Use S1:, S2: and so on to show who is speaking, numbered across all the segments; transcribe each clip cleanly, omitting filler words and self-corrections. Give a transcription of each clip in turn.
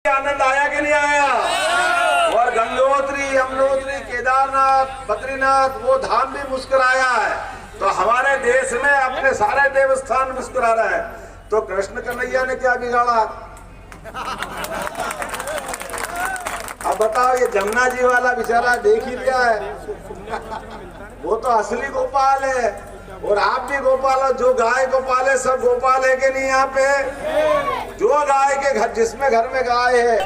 S1: आनंद आया कि नहीं आया? और गंगोत्री, यमुनोत्री, केदारनाथ, बद्रीनाथ वो धाम भी मुस्कुराया है। तो हमारे देश में अपने सारे देवस्थान मुस्कुरा रहे हैं। तो कृष्ण कन्हैया ने क्या बिगाड़ा? अब बताओ, ये जमुना जी वाला बेचारा देख ही लिया है, वो तो असली गोपाल है। और आप भी गोपाल हो, जो गाय को पाले सब गोपाल है कि नहीं? यहाँ पे जो गाय के घर, जिसमें घर में गाय है,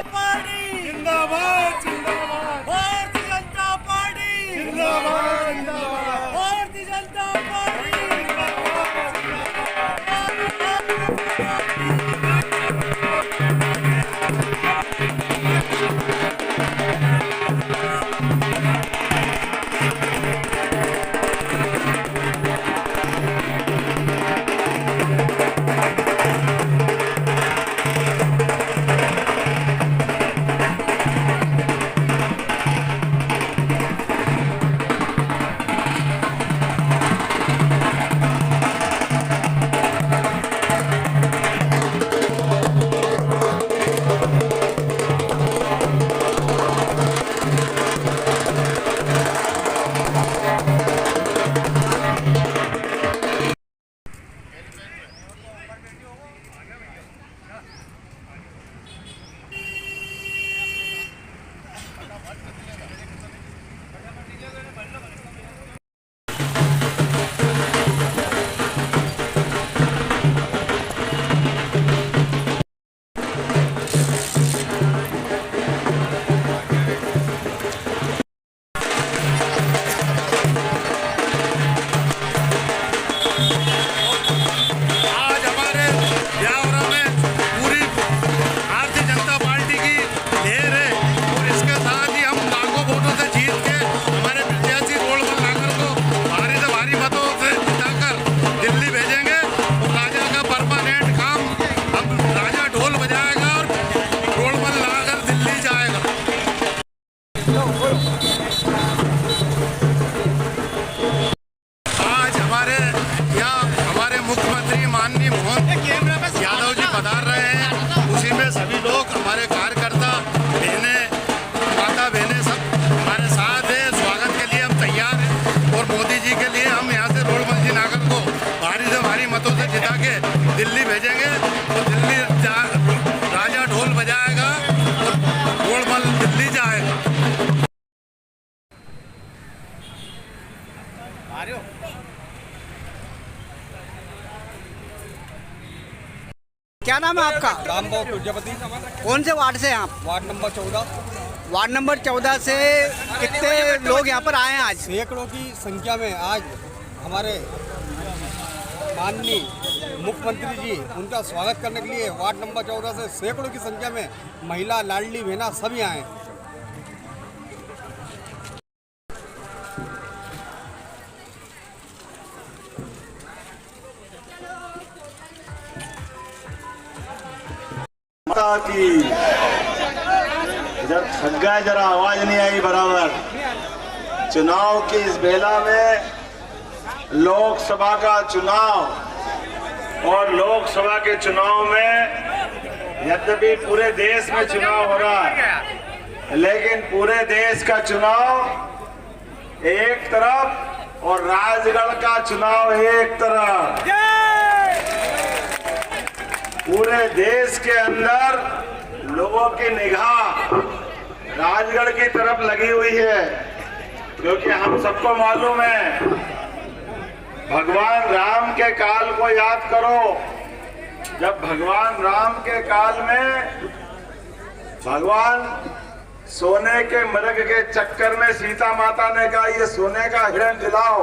S2: जिंदाबाद जिंदाबाद भारतीय जनता पार्टी, जिंदाबाद जिंदाबाद भारतीय जनता पार्टी, दिल्ली भेजेंगे तो दिल्ली राजा ढोल बजाएगा और गोलमाल दिल्ली जाएगा।
S3: क्या नाम है आपका?
S4: रामबाबू प्रजापति।
S3: कौन से वार्ड से हैं आप?
S4: Ward number 14।
S3: वार्ड नंबर 14 से कितने लोग यहाँ पर आए हैं आज?
S4: सैकड़ों की संख्या में आज हमारे माननीय मुख्यमंत्री जी उनका स्वागत करने के लिए वार्ड नंबर 14 से सैकड़ों की संख्या में महिला, लाडली बहना सभी आए।
S1: माता की जब थक गए, जरा आवाज नहीं आई बराबर। चुनाव की इस बेला में लोकसभा का चुनाव, और लोकसभा के चुनाव में यद्यपि पूरे देश में चुनाव हो रहा है, लेकिन पूरे देश का चुनाव एक तरफ और राजगढ़ का चुनाव एक तरफ। पूरे देश के अंदर लोगों की निगाह राजगढ़ की तरफ लगी हुई है, क्योंकि हम सबको मालूम है, भगवान राम के काल को याद करो। जब भगवान राम के काल में भगवान सोने के मृग के चक्कर में सीता माता ने कहा ये सोने का हिरण दिलाओ,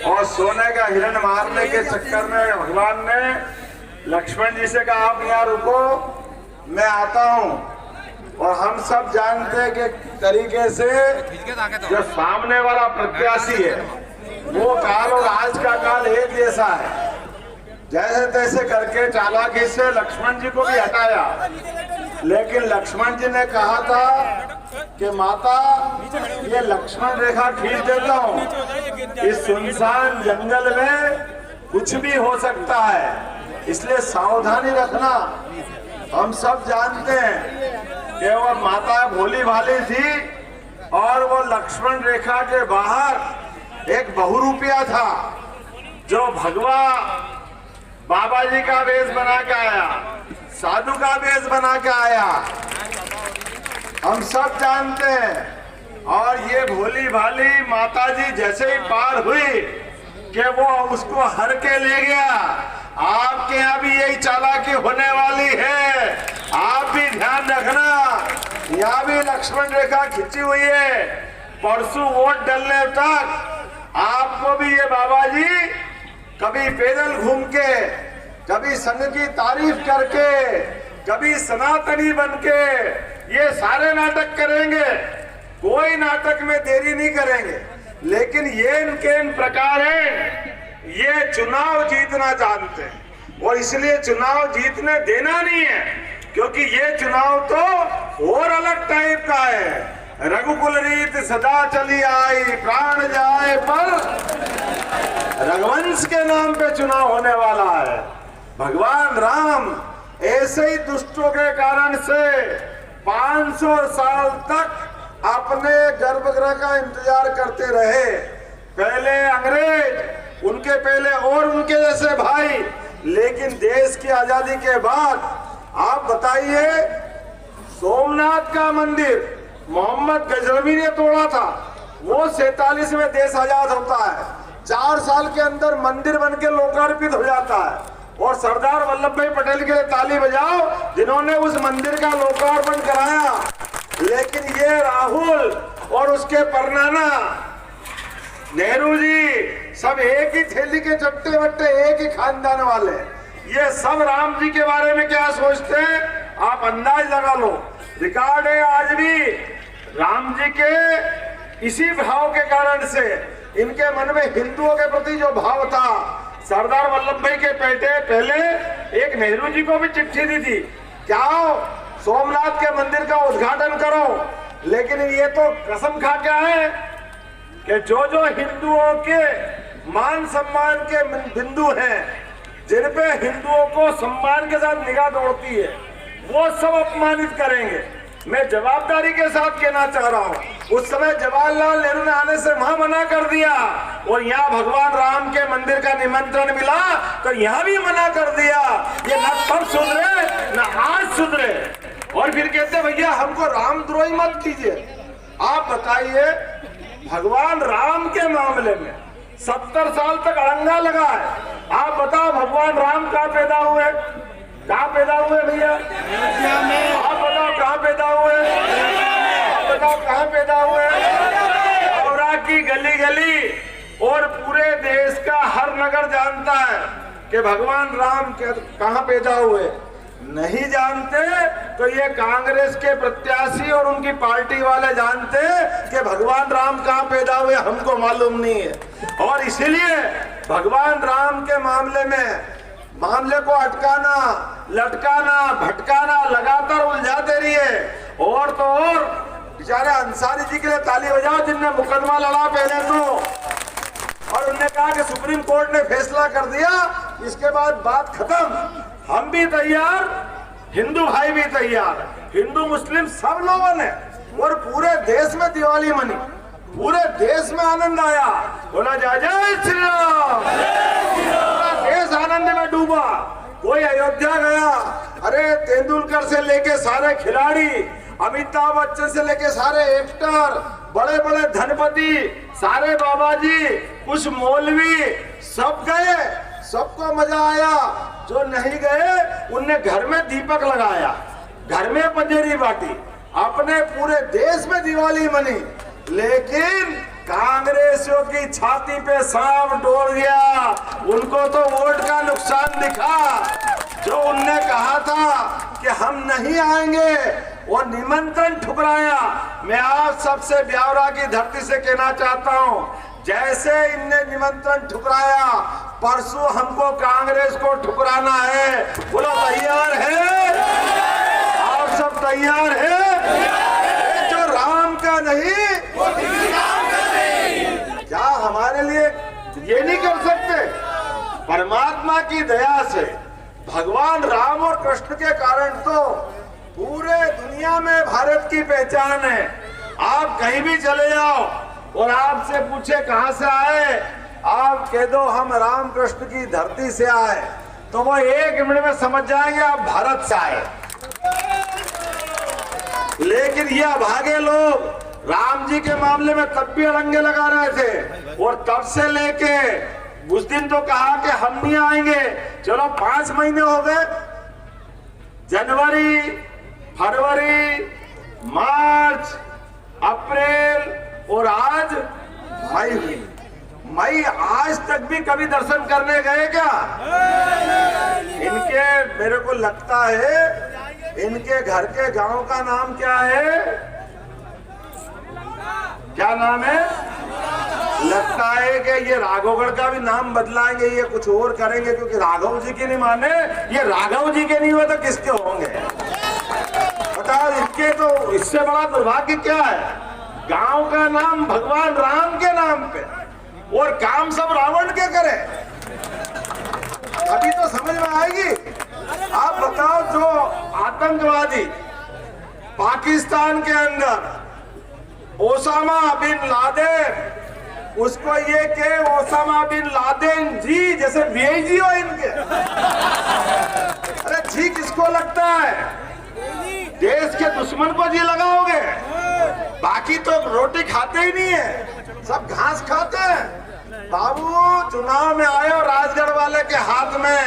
S1: और सोने का हिरण मारने के चक्कर में भगवान ने लक्ष्मण जी से कहा आप यहाँ रुको, मैं आता हूँ। और हम सब जानते हैं कि तरीके से जो सामने वाला प्रत्याशी है वो काल और आज का काल एक जैसा है। जैसे तैसे करके चालाकी से लक्ष्मण जी को भी हटाया, लेकिन लक्ष्मण जी ने कहा था कि माता ये लक्ष्मण रेखा खींच देता हूँ, इस सुनसान जंगल में कुछ भी हो सकता है, इसलिए सावधानी रखना। हम सब जानते हैं कि वो माता भोली भाली थी और वो लक्ष्मण रेखा के बाहर एक बहुरूपिया था जो भगवा बाबा जी का वेश बना के आया, साधु का वेश बना के आया, हम सब जानते हैं। और ये भोली भाली माता जी जैसे ही पार हुई कि वो उसको हर के ले गया। आपके यहाँ भी यही चालाकी होने वाली है, आप भी ध्यान रखना। यहाँ भी लक्ष्मण रेखा खिंची हुई है, परसों वोट डलने तक आपको भी ये बाबा जी कभी पैदल घूम के, कभी संघ की तारीफ करके, कभी सनातनी बन के ये सारे नाटक करेंगे। कोई नाटक में देरी नहीं करेंगे, लेकिन ये इनके इन प्रकार है, ये चुनाव जीतना जानते हैं और इसलिए चुनाव जीतने देना नहीं है, क्योंकि ये चुनाव तो और अलग टाइप का है। रघुकुल रीत सदा चली आई, प्राण जाए पर रघुवंश के नाम पे चुनाव होने वाला है। भगवान राम ऐसे ही दुष्टों के कारण से 500 साल तक अपने गर्भगृह का इंतजार करते रहे। पहले अंग्रेज, उनके पहले और उनके जैसे भाई, लेकिन देश की आजादी के बाद आप बताइए, सोमनाथ का मंदिर मोहम्मद गजनवी ने तोड़ा था, वो 47 में देश आजाद होता है, 4 साल के अंदर मंदिर बन के लोकार्पित हो जाता है। और सरदार वल्लभ भाई पटेल के लिए ताली बजाओ जिन्होंने उस मंदिर का लोकार्पण कराया। लेकिन ये राहुल और उसके परनाना नेहरू जी सब एक ही थैली के चट्टे वट्टे, एक ही खानदान वाले, ये सब राम जी के बारे में क्या सोचते हैं आप अंदाज लगा लो। रिकॉर्ड है आज भी राम जी के इसी भाव के कारण से, इनके मन में हिंदुओं के प्रति जो भाव था, सरदार वल्लभ भाई के बेटे पहले एक नेहरू जी को भी चिट्ठी दी थी, क्या सोमनाथ के मंदिर का उद्घाटन करो। लेकिन ये तो कसम खा के आए कि जो जो हिंदुओं के मान सम्मान के बिंदु हैं, जिन पे हिंदुओं को सम्मान के साथ निगाह दौड़ती है, वो सब अपमानित करेंगे। मैं जवाबदारी के साथ कहना चाह रहा हूँ, उस समय जवाहरलाल नेहरू ने आने से वहां मना कर दिया और यहाँ भगवान राम के मंदिर का निमंत्रण मिला तो यहाँ भी मना कर दिया। ये न तब सुधरे न आज सुधरे, और फिर कहते भैया हमको रामद्रोही मत कीजिए। आप बताइए, भगवान राम के मामले में 70 साल तक अड़ंगा लगा है। आप बताओ भगवान राम कहाँ पैदा हुए? कहाँ पैदा हुए भैया? आप बताओ कहाँ पैदा हुए? आप बताओ कहाँ पैदा हुए? औरा की गली गली और पूरे देश का हर नगर जानता है कि भगवान राम कहाँ पैदा हुए। नहीं जानते तो ये कांग्रेस के प्रत्याशी और उनकी पार्टी वाले जानते कि भगवान राम कहाँ पैदा हुए, हमको मालूम नहीं है। और इसीलिए भगवान राम के मामले को अटकाना, लटकाना, भटकाना लगातार उलझाते रहिए। और तो और बेचारे अंसारी जी के लिए ताली बजाओ जिनने मुकदमा लड़ा पहले तो, और उन्होंने कहा कि सुप्रीम कोर्ट ने फैसला कर दिया, इसके बाद बात खत्म। हम भी तैयार, हिंदू भाई भी तैयार, हिंदू मुस्लिम सब लोगों ने, और पूरे देश में दिवाली मनी, पूरे देश में आनंद आया। बोला जय जय श्री राम, पूरा देश आनंद में डूबा। कोई अयोध्या गया, अरे तेंदुलकर से लेके सारे खिलाड़ी, अमिताभ बच्चन से लेके सारे एक्टर, बड़े बड़े धनपति, सारे बाबा जी, कुछ मौलवी, सब गए, सबको मजा आया। जो नहीं गए उनने घर में दीपक लगाया, घर में पंजेरी बांटी, अपने पूरे देश में दिवाली मनी। लेकिन कांग्रेसियों की छाती पे सांप डोल गया, उनको तो वोट का नुकसान दिखा। जो उनने कहा था कि हम नहीं आएंगे, वो निमंत्रण ठुकराया। मैं आप सबसे ब्यावरा की धरती से कहना चाहता हूं, जैसे इनने निमंत्रण ठुकराया, परसों हमको कांग्रेस को ठुकराना है। बोलो तैयार है? आप सब तैयार है? जो राम का नहीं, क्या हमारे लिए ये नहीं कर सकते? परमात्मा की दया से भगवान राम और कृष्ण के कारण तो पूरे दुनिया में भारत की पहचान है। आप कहीं भी चले जाओ और आपसे पूछे कहां से आए, आप कह दो हम राम कृष्ण की धरती से आए, तो वो 1 मिनट में समझ जाएंगे आप भारत से आए। लेकिन ये अभागे लोग राम जी के मामले में तब भी अड़ंगे लगा रहे थे, और तब से लेके उस दिन तो कहा कि हम नहीं आएंगे। चलो 5 महीने हो गए, जनवरी, फरवरी, मार्च, अप्रैल और आज मई हुई। मई आज तक भी कभी दर्शन करने गए क्या? इनके मेरे को लगता है इनके घर के गांव का नाम क्या है? क्या नाम है? लगता है कि ये राघवगढ़ का भी नाम बदलाएंगे, ये कुछ और करेंगे, क्योंकि राघव जी के नहीं माने, ये राघव जी के नहीं हुए तो किसके होंगे बताओ। इनके तो इससे बड़ा दुर्भाग्य क्या है? गांव का नाम भगवान राम के नाम पे और काम सब रावण के करे। अभी तो समझ में आएगी। आप बताओ, जो आतंकवादी पाकिस्तान के अंदर ओसामा बिन लादेन, उसको ये के ओसामा बिन लादेन जी जैसे वीआईजी हो इनके। अरे जी किसको लगता है? देश के दुश्मन को जी लगाओगे? बाकी तो रोटी खाते ही नहीं है, सब घास खाते हैं। बाबू चुनाव में आए और राजगढ़ वाले के हाथ में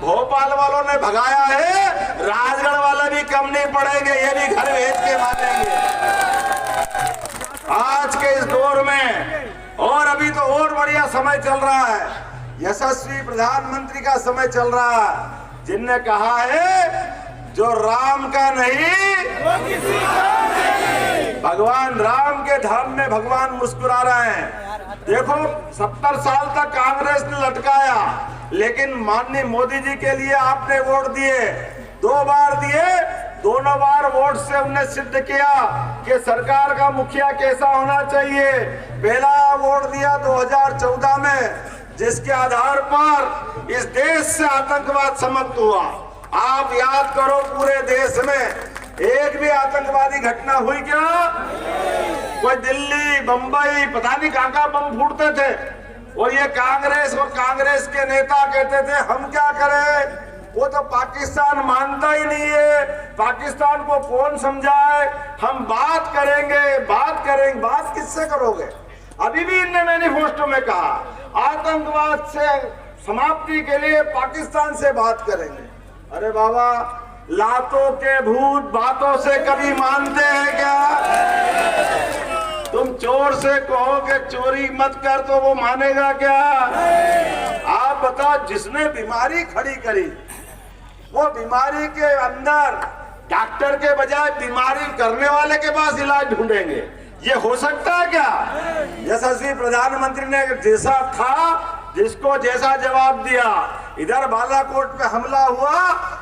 S1: भोपाल वालों ने भगाया है, राजगढ़ वाले भी कम नहीं पड़ेंगे, ये भी घर भेज के मानेंगे आज के इस दौर में। और अभी तो और बढ़िया समय चल रहा है, यशस्वी प्रधानमंत्री का समय चल रहा है, जिनने कहा है जो राम का नहीं वो किसी का नहीं। भगवान राम के धाम में भगवान मुस्कुरा रहे हैं। देखो 70 साल तक कांग्रेस ने लटकाया, लेकिन माननीय मोदी जी के लिए आपने वोट दिए, 2 बार दिए, दोनों बार वोट से उन्हें सिद्ध किया कि सरकार का मुखिया कैसा होना चाहिए। पहला वोट दिया 2014 में, जिसके आधार पर इस देश से आतंकवाद समाप्त हुआ। आप याद करो, पूरे देश में एक भी आतंकवादी घटना हुई क्या? कोई दिल्ली, बंबई, पता नहीं कहां बम फूटते थे, और ये कांग्रेस और कांग्रेस के नेता कहते थे हम क्या करें, वो तो पाकिस्तान मानता ही नहीं है, पाकिस्तान को कौन समझाए, हम बात करेंगे, बात करेंगे। बात किससे करोगे? अभी भी इनने मैनिफेस्टो में कहा आतंकवाद से समाप्ति के लिए पाकिस्तान से बात करेंगे। अरे बाबा, लातों के भूत बातों से कभी मानते हैं क्या? तुम चोर से कहो कि चोरी मत कर तो वो मानेगा क्या? आप बताओ, जिसने बीमारी खड़ी करी, वो बीमारी के अंदर डॉक्टर के बजाय बीमारी करने वाले के पास इलाज ढूंढेंगे। ये हो सकता है क्या? यशस्वी प्रधानमंत्री ने जैसा था, जिसको जैसा जवाब दिया, इधर बालाकोट पे हमला हुआ,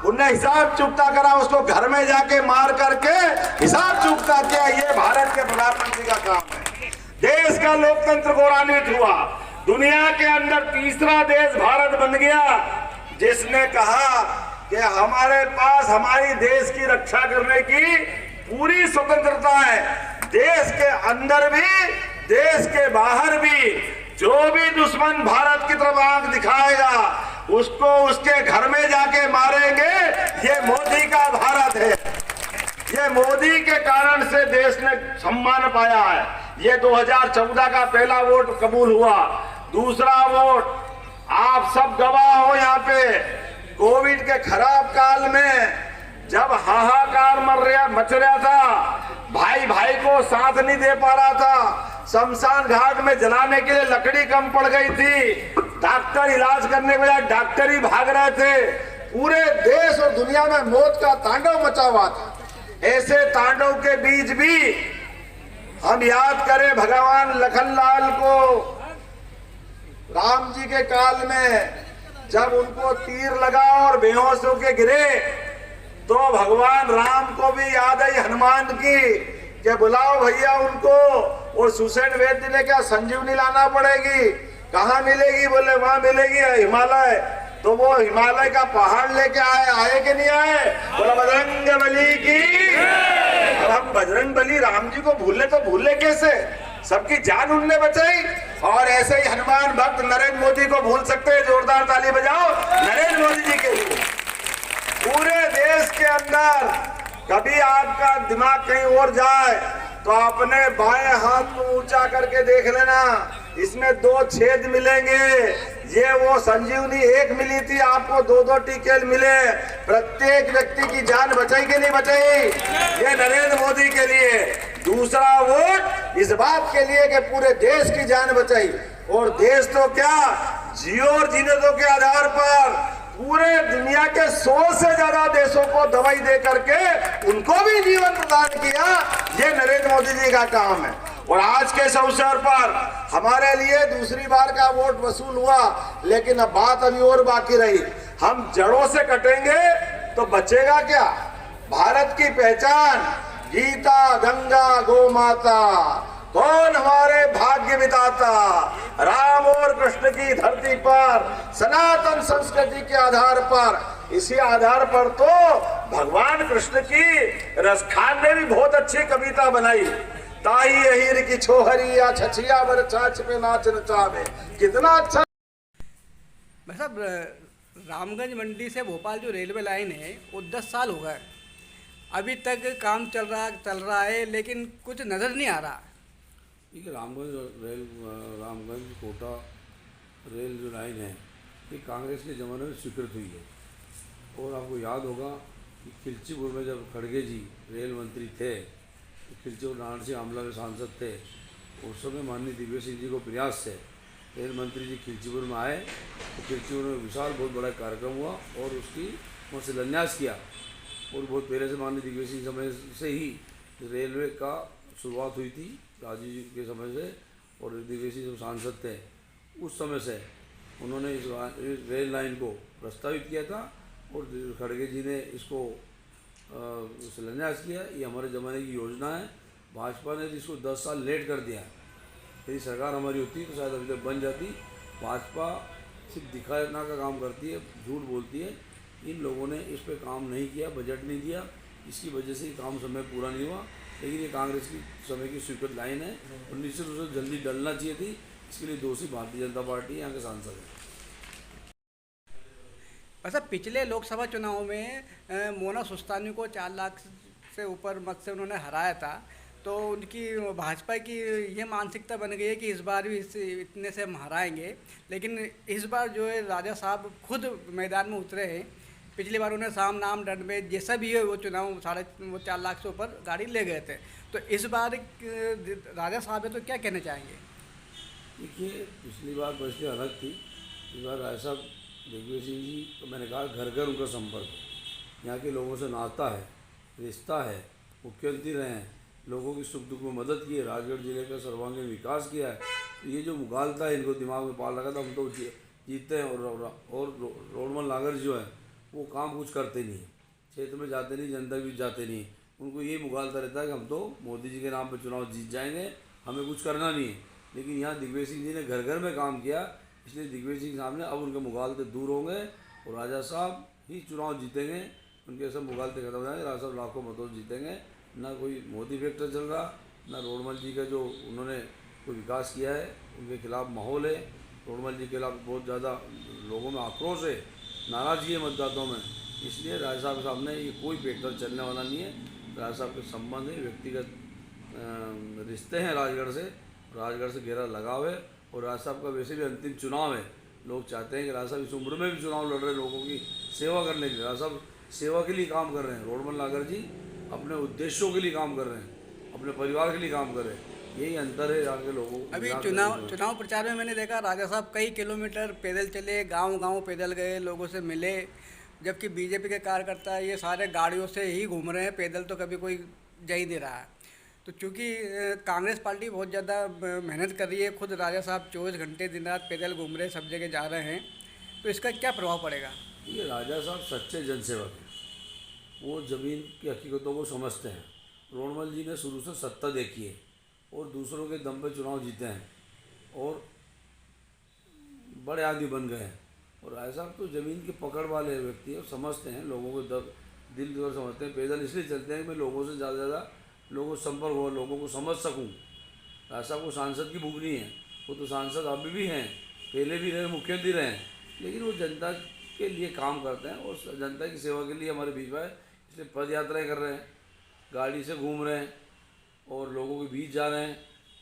S1: उन्हें हिसाब चुकता करा, उसको घर में जाके मार करके हिसाब चुकता किया। ये भारत के प्रधानमंत्री का काम है। देश का लोकतंत्र गौरवान्वित हुआ, दुनिया के अंदर तीसरा देश भारत बन गया, जिसने कहा कि हमारे पास हमारी देश की रक्षा करने की पूरी स्वतंत्रता है। देश के अंदर भी, देश के बाहर भी, जो भी दुश्मन भारत की तरफ आंख दिखाएगा, उसको उसके घर में जाके मारेंगे। ये मोदी का भारत है। ये मोदी के कारण से देश ने सम्मान पाया है। ये 2014 का पहला वोट कबूल हुआ। दूसरा वोट, आप सब गवाह हो यहाँ पे, कोविड के खराब काल में जब हाहाकार मच रहा था, भाई भाई को साथ नहीं दे पा रहा था, शमशान घाट में जलाने के लिए लकड़ी कम पड़ गई थी, डॉक्टर इलाज करने के बजाय डॉक्टर ही भाग रहे थे, पूरे देश और दुनिया में मौत का तांडव मचा हुआ था। ऐसे तांडव के बीच भी हम याद करें भगवान लखनलाल को, राम जी के काल में जब उनको तीर लगा और बेहोश होके गिरे, तो भगवान राम को भी याद आई हनुमान की कि बुलाओ भैया उनको। और सुसेन वैद्य ने क्या संजीवनी लाना पड़ेगी? कहाँ मिलेगी? बोले वहां मिलेगी हिमालय। तो वो हिमालय का पहाड़ लेके आए कि नहीं आए? बोला बजरंग बली की। अब हम बजरंग बली राम जी को भूले कैसे? सबकी जान उनने बचाई। और ऐसे ही हनुमान भक्त नरेंद्र मोदी को भूल सकते हैं? जोरदार ताली बजाओ नरेंद्र मोदी जी के लिए। पूरे देश के अंदर कभी आपका दिमाग कहीं और जाए तो अपने बाएं हाथ को ऊंचा करके देख लेना, इसमें 2 छेद मिलेंगे। ये वो संजीवनी 1 मिली थी, आपको 2-2 टीके मिले। प्रत्येक व्यक्ति की जान बचाई कि नहीं बचाई? ये नरेंद्र मोदी के लिए। दूसरा वोट इस बात के लिए कि पूरे देश की जान बचाई। और देश तो क्या, जियो और जीने दो के आधार पर पूरे दुनिया के 100 से ज्यादा देशों को दवाई दे करके उनको भी जीवन प्रदान किया। ये नरेंद्र मोदी जी का काम है। और आज के इस अवसर पर हमारे लिए दूसरी बार का वोट वसूल हुआ, लेकिन अब बात अभी और बाकी रही। हम जड़ों से कटेंगे तो बचेगा क्या? भारत की पहचान गीता, गंगा, गौ माता। कौन हमारे भाग्य विधाता? राम और कृष्ण की धरती पर सनातन संस्कृति के आधार पर, इसी आधार पर तो भगवान कृष्ण की रसखान ने भी बहुत अच्छी कविता बनाई। ताई अहिर की छोहरी या छछिया बर छाछ पे नाच नचावे। कितना अच्छा।
S3: भाई साहब, रामगंज मंडी से भोपाल जो रेलवे लाइन है वो 10 साल हो गए, अभी तक काम चल रहा है, लेकिन कुछ नज़र नहीं आ रहा।
S5: ठीक है, रामगंज कोटा रेल जो लाइन है ये कांग्रेस के ज़माने में स्वीकृत हुई है। और आपको याद होगा कि खिलचीपुर में जब खड़गे जी रेल मंत्री थे, तो खिलचीपुर नारायण सिंह आमला में सांसद थे, उस समय माननीय दिव्य सिंह जी को प्रयास से रेल मंत्री जी खिलचीपुर में आए। तो खिलचीपुर में विशाल बहुत बड़ा कार्यक्रम हुआ और उसकी वहाँ शिलान्यास किया। और बहुत पहले से माननीय दिग्विजय सिंह समय से ही रेलवे का शुरुआत हुई थी, राजीव जी के समय से। और दिग्विजय सिंह जब सांसद थे उस समय से उन्होंने इस रेल लाइन को प्रस्तावित किया था और खड़गे जी ने इसको शिलान्यास किया। ये हमारे ज़माने की योजना है। भाजपा ने इसको 10 साल लेट कर दिया। यदि सरकार हमारी होती तो शायद अभी तक बन जाती। भाजपा सिर्फ दिखाना का काम करती है, झूठ बोलती है। इन लोगों ने इस पर काम नहीं किया, बजट नहीं दिया, इसकी वजह से काम समय पूरा नहीं हुआ। लेकिन ये कांग्रेस की समय की स्वीकृत लाइन है और निश्चित रूप से जल्दी डलना चाहिए थी। इसके लिए दोषी भारतीय जनता पार्टी यहाँ के सांसद हैं।
S3: अच्छा, पिछले लोकसभा चुनाव में मोना सुस्तानी को 4 लाख से ऊपर मत से उन्होंने हराया था, तो उनकी भाजपा की ये मानसिकता बन गई है कि इस बार भी इतने से हम हराएंगे। लेकिन इस बार जो है राजा साहब खुद मैदान में उतरे हैं। पिछली बार उन्हें साम नाम दंड में जैसा भी है वो चुनाव 4.5 लाख से ऊपर गाड़ी ले गए थे। तो इस बार राजा साहब है तो क्या कहना चाहेंगे?
S5: देखिए, पिछली बार परिस्थिति अलग थी। इस बार राजा साहब दिग्विजय सिंह जी, तो मैंने कहा घर घर उनका संपर्क, यहाँ के लोगों से नाता है, रिश्ता है। मुख्यमंत्री रहे हैं, लोगों की सुख दुख में मदद की है, राजगढ़ जिले का सर्वांगीण विकास किया है। तो ये जो मुगालता है इनको दिमाग में पाल रखा था, हम तो जीतते हैं। और रोडमल नागर जो है वो काम कुछ करते नहीं, क्षेत्र में जाते नहीं, जनता भी जाते नहीं। उनको ये मुगालता रहता है कि हम तो मोदी जी के नाम पर चुनाव जीत जाएंगे, हमें कुछ करना नहीं है। लेकिन यहाँ दिग्विजय सिंह जी ने घर घर में काम किया, इसलिए दिग्विजय सिंह साहब ने अब उनके मुगालते दूर होंगे और राजा साहब ही चुनाव जीतेंगे। उनके सब मुगालते खत्म हो जाएंगे, राजा साहब लाखों मतों से जीतेंगे। ना कोई मोदी फैक्टर चल रहा, ना रोडमल जी का जो उन्होंने कोई विकास किया है उनके खिलाफ माहौल है। रोडमल जी के खिलाफ बहुत ज़्यादा लोगों में आक्रोश है, नाराज़गी है मतदाताओं में। इसलिए राजा साहब के सामने ये कोई फैक्टर चलने वाला नहीं है। राजा साहब के संबंध है, व्यक्तिगत रिश्ते हैं राजगढ़ से गहरा लगाव है। और राजा साहब का वैसे भी अंतिम चुनाव है। लोग चाहते हैं कि राजा साहब इस उम्र में भी चुनाव लड़ रहे हैं लोगों की सेवा करने के लिए। राजा साहब सेवा के लिए काम कर रहे हैं, रोडमल नागर जी अपने उद्देश्यों के लिए काम कर रहे हैं, अपने परिवार के लिए काम कर रहे हैं। यही अंतर है यहाँ के लोगों।
S3: अभी चुनाव प्रचार में मैंने देखा राजा साहब कई किलोमीटर पैदल चले, गांव पैदल गए, लोगों से मिले। जबकि बीजेपी के कार्यकर्ता ये सारे गाड़ियों से ही घूम रहे हैं, पैदल तो कभी कोई जा ही नहीं रहा है। तो चूँकि कांग्रेस पार्टी बहुत ज़्यादा मेहनत कर रही है, खुद राजा साहब 24 घंटे दिन रात पैदल घूम रहे, सब जगह जा रहे हैं, तो इसका क्या प्रभाव पड़ेगा?
S5: ये राजा साहब सच्चे जनसेवक हैं, वो ज़मीन की हकीकतों को समझते हैं। रोडमल जी ने शुरू से सत्ता देखी है और दूसरों के दम पे चुनाव जीते हैं और बड़े आदमी बन गए हैं। और राय साहब तो ज़मीन की पकड़ वाले व्यक्ति हैं, समझते हैं लोगों को दिल दौर समझते हैं। पैदल इसलिए चलते हैं कि मैं लोगों से ज़्यादा लोगों से संपर्क हो, लोगों को समझ सकूं। राय साहब को सांसद की भूख नहीं है, वो तो सांसद अभी भी हैं, पहले भी रहे, मुख्यमंत्री रहे हैं, लेकिन वो जनता के लिए काम करते हैं और जनता की सेवा के लिए हमारे बीच में है। इसलिए पद यात्राएँ कर रहे हैं, गाड़ी से घूम रहे हैं और लोगों के बीच जा रहे हैं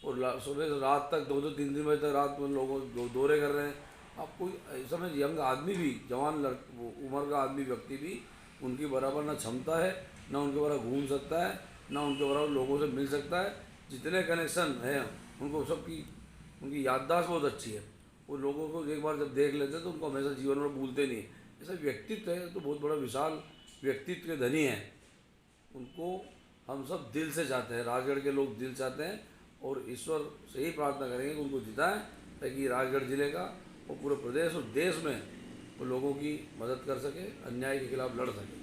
S5: और सुबह से रात तक 2-2 3-3 बजे तक रात में लोगों दौरे कर रहे हैं। आप कोई ऐसा में यंग आदमी भी, जवान उम्र का आदमी व्यक्ति भी उनकी बराबर ना क्षमता है, ना उनके बराबर घूम सकता है, ना उनके बराबर लोगों से मिल सकता है। जितने कनेक्शन हैं उनको सबकी, उनकी याददाश्त बहुत अच्छी है। वो लोगों को एक बार जब देख लेते हैं तो उनको हमेशा जीवन में भूलते नहीं। ऐसा व्यक्तित्व है तो बहुत बड़ा विशाल व्यक्तित्व के धनी हैं। उनको हम सब दिल से चाहते हैं, राजगढ़ के लोग दिल चाहते हैं और ईश्वर से ही प्रार्थना करेंगे कि उनको जिताएं ताकि राजगढ़ जिले का और पूरे प्रदेश और देश में वो लोगों की मदद कर सके, अन्याय के खिलाफ लड़ सके।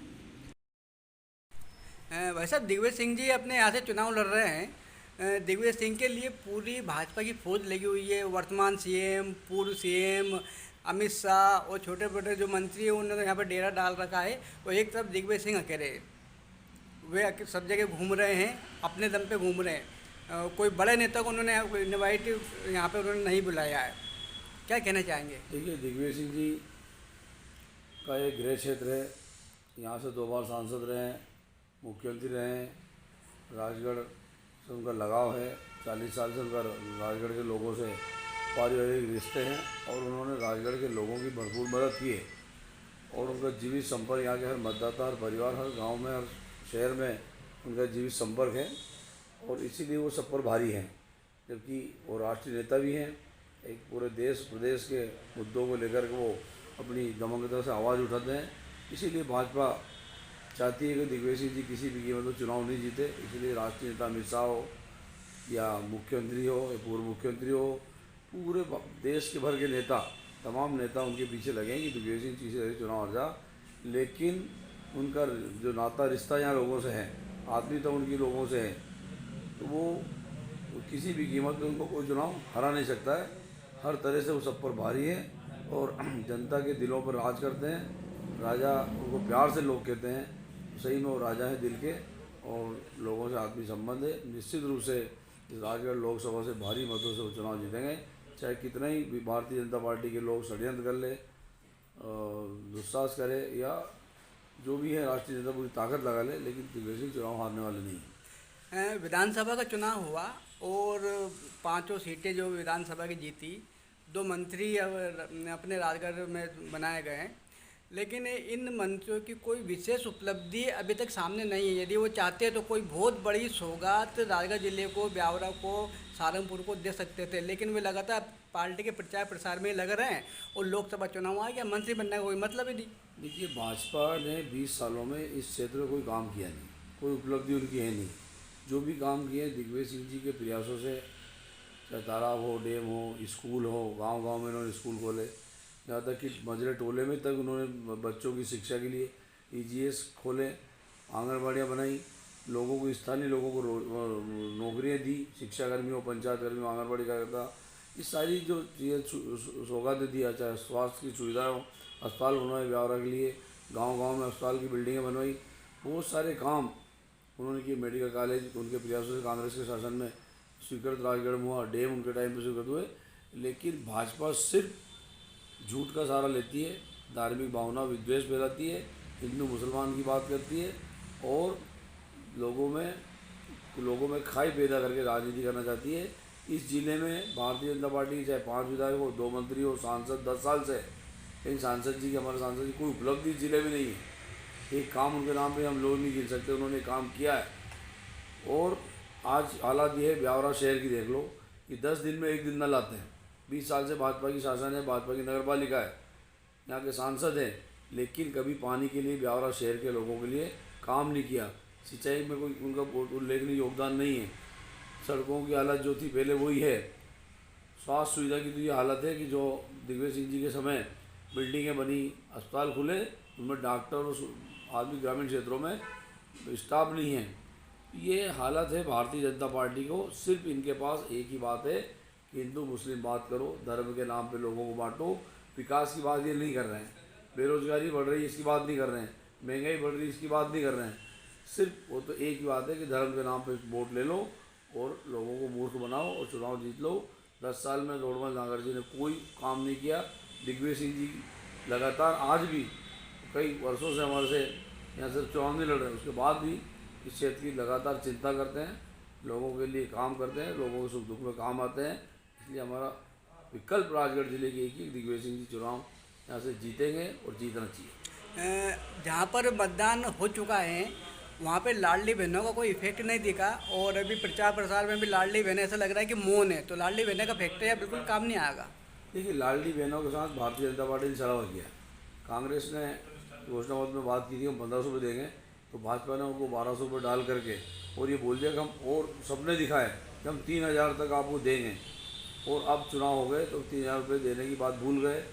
S3: भाई साहब, दिग्विजय सिंह जी अपने यहाँ से चुनाव लड़ रहे हैं। दिग्विजय सिंह के लिए पूरी भाजपा की फौज लगी हुई है। वर्तमान सीएम, पूर्व सीएम, अमित शाह और छोटे बड़े जो मंत्री हैं उन्होंने यहाँ पर डेरा डाल रखा है। और एक तरफ दिग्विजय सिंह अकेले, वे सब जगह घूम रहे हैं, अपने दम पे घूम रहे हैं। कोई बड़े नेता को उन्होंने इनवाइट यहाँ पे उन्होंने नहीं बुलाया है। क्या कहना चाहेंगे?
S5: देखिए, दिग्विजय सिंह जी का एक गृह क्षेत्र है, यहाँ से 2 बार सांसद रहे हैं, मुख्यमंत्री रहे हैं, राजगढ़ से उनका लगाव है। 40 साल से उनका राजगढ़ के लोगों से पारिवारिक रिश्ते हैं और उन्होंने राजगढ़ के लोगों की भरपूर मदद की है और उनका जीवित संपर्क यहाँ के हर मतदाता, हर परिवार, हर गांव में, हर शहर में उनका जीवित संपर्क है और इसीलिए वो सब पर भारी हैं। जबकि वो राष्ट्रीय नेता भी हैं, एक पूरे देश प्रदेश के मुद्दों को लेकर के वो अपनी दमंगता से आवाज़ उठाते हैं। इसीलिए भाजपा चाहती है कि दिग्विजय सिंह जी किसी भी कीमत पर चुनाव नहीं जीते। इसलिए राष्ट्रीय नेता अमित शाह हो या मुख्यमंत्री हो या पूर्व मुख्यमंत्री हो, पूरे देश के भर के नेता, तमाम नेता उनके पीछे लगे हैं कि दिग्विजय सिंह जी से चुनाव हार जा। लेकिन उनका जो नाता रिश्ता यहाँ लोगों से है, आत्मीयता उनकी लोगों से है, तो वो किसी भी कीमत पर उनको कोई चुनाव हरा नहीं सकता है। हर तरह से वो सब पर भारी है और जनता के दिलों पर राज करते हैं। राजा उनको प्यार से लोग कहते हैं, सही में वो राजा है दिल के और लोगों से आत्मीय संबंध है। निश्चित रूप से राजगढ़ लोकसभा से भारी मतों से वो चुनाव जीतेंगे, चाहे कितना ही भारतीय जनता पार्टी के लोग षड्यंत्र कर ले, दुस्साहस करे या जो भी है राष्ट्रीय जनता पूरी ताकत लगा ले, लेकिन दिग्विजय सिंह चुनाव हारने वाले नहीं हैं।
S3: विधानसभा का चुनाव हुआ और 5 सीटें जो विधानसभा की जीती, 2 मंत्री अपने राजगढ़ में बनाए गए हैं, लेकिन इन मंत्रियों की कोई विशेष उपलब्धि अभी तक सामने नहीं है। यदि वो चाहते हैं तो कोई बहुत बड़ी सौगात राजगढ़ जिले को, ब्यावरा को, सहारनपुर को दे सकते थे, लेकिन वे लगातार पार्टी के प्रचार प्रसार में लग रहे हैं और लोकसभा चुनाव आ गया, मंत्री बनने का कोई मतलब ही नहीं।
S5: देखिए, भाजपा ने 20 सालों में इस क्षेत्र में कोई काम किया नहीं, कोई उपलब्धि उनकी है नहीं। जो भी काम किए दिग्विजय सिंह जी के प्रयासों से, चाहे तालाब हो, डैम हो, स्कूल हो, गांव-गांव में उन्होंने स्कूल खोले, यहाँ तक कि मजरे टोले में तक उन्होंने बच्चों की शिक्षा के लिए EGS खोले, आंगनबाड़ियाँ बनाई, लोगों को, स्थानीय लोगों को नौकरियाँ दी, शिक्षाकर्मियों, पंचायत कर्मियों, आंगनबाड़ी कार्यकर्ता, ये सारी जो चीज़ें सौगातें दी, चाहे स्वास्थ्य की सुविधाएँ हो, अस्पताल बनवाए ब्यावरा के लिए, गांव-गांव में अस्पताल की बिल्डिंगें बनवाई, बहुत सारे काम उन्होंने किए। मेडिकल कॉलेज उनके प्रयासों से कांग्रेस के शासन में स्वीकृत राजगढ़ में हुआ, डैम उनके टाइम पे स्वीकृत हुए। लेकिन भाजपा सिर्फ झूठ का सहारा लेती है, धार्मिक भावना, विद्वेष फैलाती है, हिंदू मुसलमान की बात करती है और लोगों में खाई पैदा करके राजनीति करना चाहती है। इस जिले में भारतीय जनता पार्टी चाहे 5 विधायक हो, 2 मंत्री हो, सांसद 10 साल से, लेकिन सांसद जी की, हमारे सांसद जी कोई उपलब्धि जिले में नहीं है। एक काम उनके नाम पे हम लोग नहीं गिन सकते, उन्होंने काम किया है। और आज हालात ये है, ब्यावरा शहर की देख लो कि 10 दिन में 1 दिन न लाते हैं। 20 साल से भाजपा की शासन है, भाजपा की नगर पालिका है, यहाँ के सांसद हैं, लेकिन कभी पानी के लिए ब्यावरा शहर के लोगों के लिए काम नहीं किया। सिंचाई में कोई उनका उल्लेखनीय योगदान नहीं है। सड़कों की हालत जो थी पहले वही है। स्वास्थ्य सुविधा की तो ये हालत है कि जो दिग्विजय सिंह जी के समय बिल्डिंगें बनी, अस्पताल खुले, उनमें डॉक्टर और आदमी ग्रामीण क्षेत्रों में स्टाफ नहीं है। ये हालत है भारतीय जनता पार्टी को। सिर्फ इनके पास एक ही बात है कि हिंदू मुस्लिम बात करो, धर्म के नाम पे लोगों को बांटो, विकास की बात ये नहीं कर रहे हैं, बेरोजगारी बढ़ रही है इसकी बात नहीं कर रहे हैं, महंगाई बढ़ रही है इसकी बात नहीं कर रहे हैं। सिर्फ वो तो एक ही बात है कि धर्म के नाम पे वोट ले लो और लोगों को मूर्ख बनाओ और चुनाव जीत लो। 10 साल में लोडमल नागर जी ने कोई काम नहीं किया। दिग्विजय सिंह जी लगातार आज भी कई वर्षों से हमारे से यहाँ से चुनाव नहीं लड़ रहे, उसके बाद भी इस क्षेत्र की लगातार चिंता करते हैं, लोगों के लिए काम करते हैं, लोगों के सुख दुख में काम आते हैं। इसलिए हमारा विकल्प राजगढ़ जिले के एक ही दिग्विजय सिंह जी चुनाव यहाँ से जीतेंगे और जीतना चाहिए।
S3: जहाँ पर मतदान हो चुका है वहाँ पे लाडली बहनों का कोई इफेक्ट नहीं दिखा, और अभी प्रचार प्रसार में भी लाडली बहनें ऐसा लग रहा है कि मौन है, तो लाडली बहनें का फैक्टर बिल्कुल काम नहीं आएगा।
S5: देखिए, लाडली बहनों के साथ भारतीय जनता पार्टी ने छलावा किया। कांग्रेस ने घोषणा पत्र में बात की थी हम 1500 रुपये देंगे, तो भाजपा ने उनको 1200 रुपये डाल करके और ये बोल दिया कि हम और सबने दिखाए कि हम 3000 तक आपको देंगे, और अब चुनाव हो गए तो 3000 रुपये देने की बात भूल गए।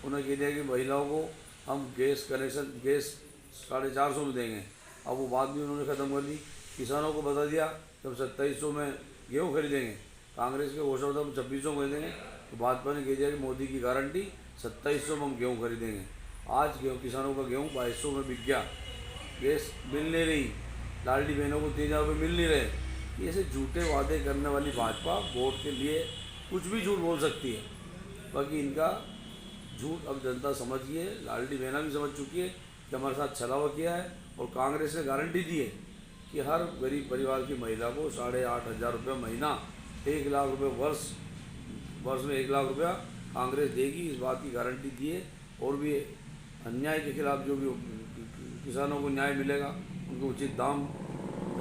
S5: उन्होंने कह दिया कि महिलाओं को हम गैस 450 में देंगे, अब वो बात भी उन्होंने ख़त्म कर दी। किसानों को बता दिया कि हम 2700 में गेहूँ खरीदेंगे, कांग्रेस के घोषणा पत्र हम 2600 में खरीदेंगे, तो भाजपा ने कह दिया कि मोदी की गारंटी 2700 में हम गेहूँ खरीदेंगे। आज गेहूँ किसानों का गेहूँ 2200 में बिक गया, गैस मिल नहीं रही, लाडली बहनों को 3000 रुपये मिल नहीं रहे। ऐसे झूठे वादे करने वाली भाजपा वोट के लिए कुछ भी झूठ बोल सकती है, बाकी इनका झूठ अब जनता समझ गई है, लाडली बहना भी समझ चुकी है कि हमारे साथ छलावा किया है। और कांग्रेस ने गारंटी दी है कि हर गरीब परिवार की महिला को 8500 रुपये महीना, 1 लाख रुपये वर्ष में 1 लाख रुपया कांग्रेस देगी, इस बात की गारंटी दी है। और भी अन्याय के खिलाफ जो भी किसानों को न्याय मिलेगा, उनको उचित दाम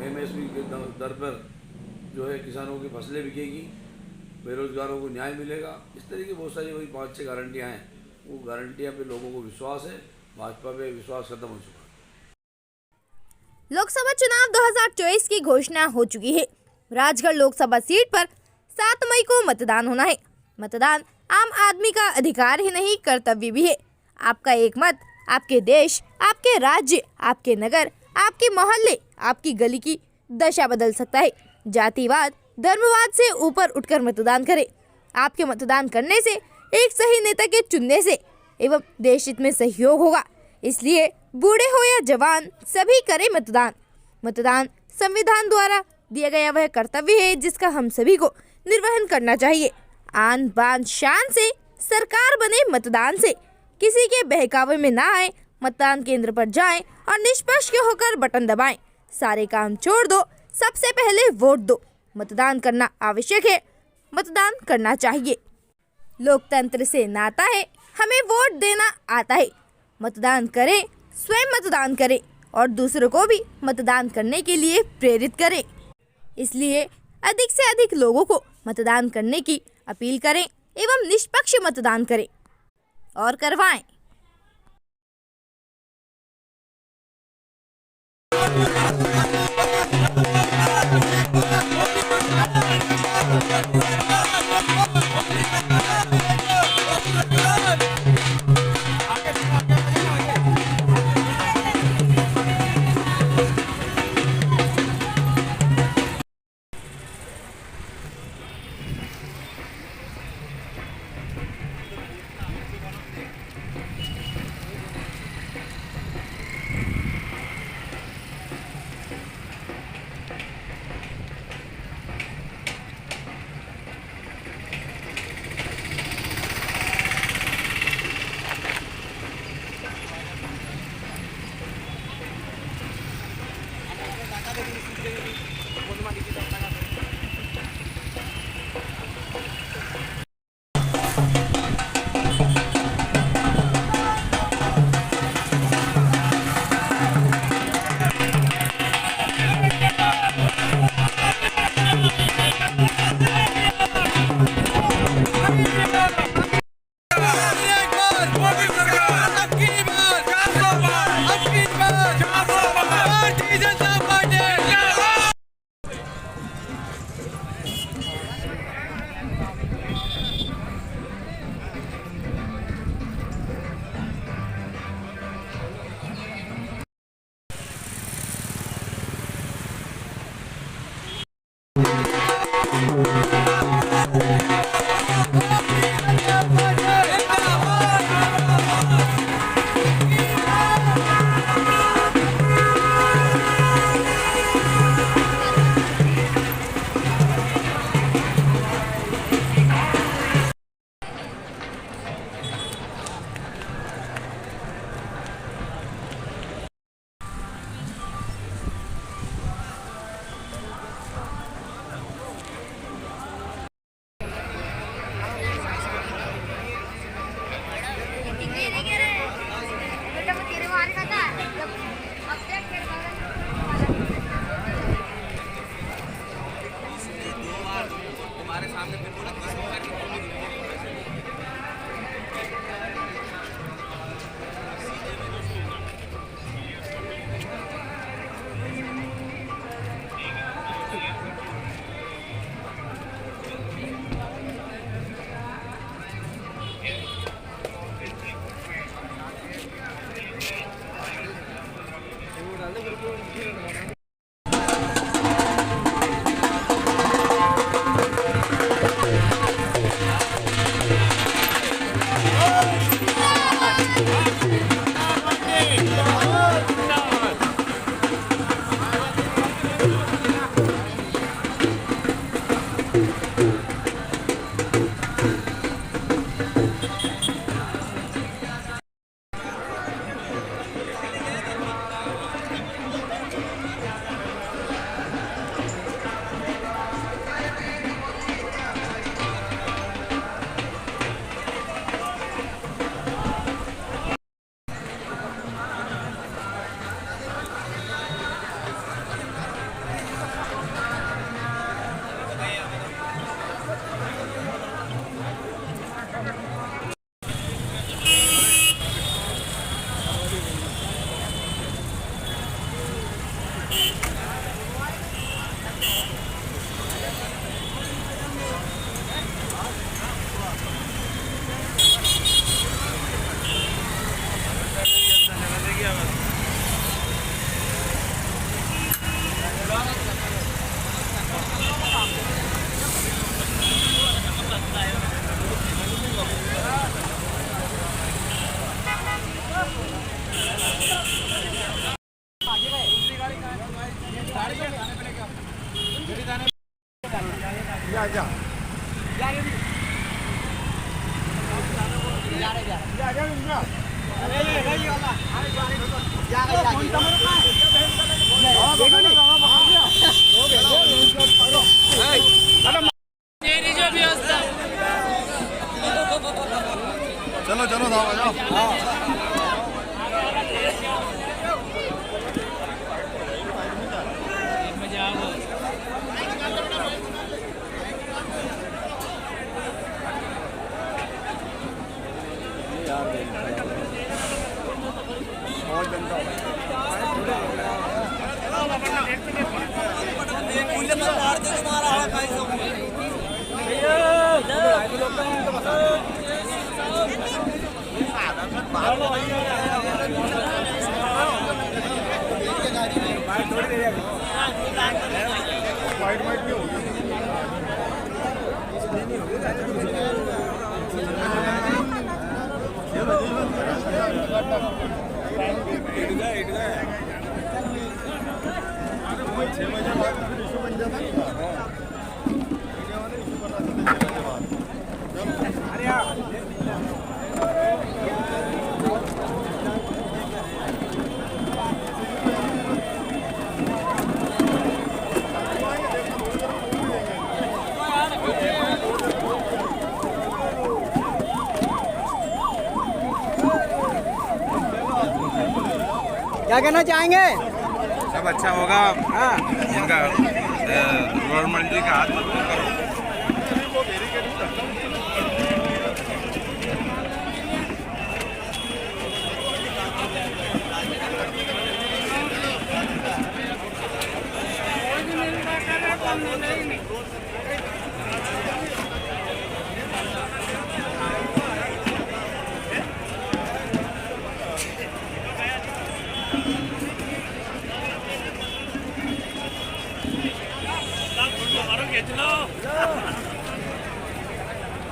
S5: MSP के दर पर जो है किसानों की फसलें बिकेगी, बेरोजगारों को न्याय मिलेगा। इस तरीके की बहुत सारी वही 5-6 गारंटियाँ हैं, वो गारंटियाँ पे लोगों को विश्वास है, भाजपा पे विश्वास खत्म हो चुका है।
S6: लोकसभा चुनाव 2024 की घोषणा हो चुकी है। राजगढ़ लोकसभा सीट पर 7 मई को मतदान होना है। मतदान आम आदमी का अधिकार ही नहीं, कर्तव्य भी है। आपका एक मत आपके देश, आपके राज्य, आपके नगर, आपके मोहल्ले, आपकी गली की दशा बदल सकता है। जातिवाद, धर्मवाद से ऊपर उठकर मतदान करें। आपके मतदान करने से, एक सही नेता के चुनने से एवं देश हित में सहयोग होगा। इसलिए बूढ़े हो या जवान सभी करें मतदान। मतदान संविधान द्वारा दिया गया वह कर्तव्य है जिसका हम सभी को निर्वहन करना चाहिए। आन बान शान से सरकार बने मतदान से, किसी के बहकावे में ना आए। मतदान केंद्र पर जाएं और निष्पक्ष होकर बटन दबाएं। सारे काम छोड़ दो, सबसे पहले वोट दो। मतदान करना आवश्यक है, मतदान करना चाहिए। लोकतंत्र से नाता है, हमें वोट देना आता है। मतदान करें, स्वयं मतदान करें और दूसरों को भी मतदान करने के लिए प्रेरित करें। इसलिए अधिक से अधिक लोगों को मतदान करने की अपील करें एवं निष्पक्ष मतदान करें और करवाएं।
S2: चलो चलो जाओ जाओ।
S3: क्या कहना चाहेंगे?
S7: सब अच्छा होगा।
S3: हाँ,
S7: इनका गवर्नमेंट का हाथ मजबूत करो।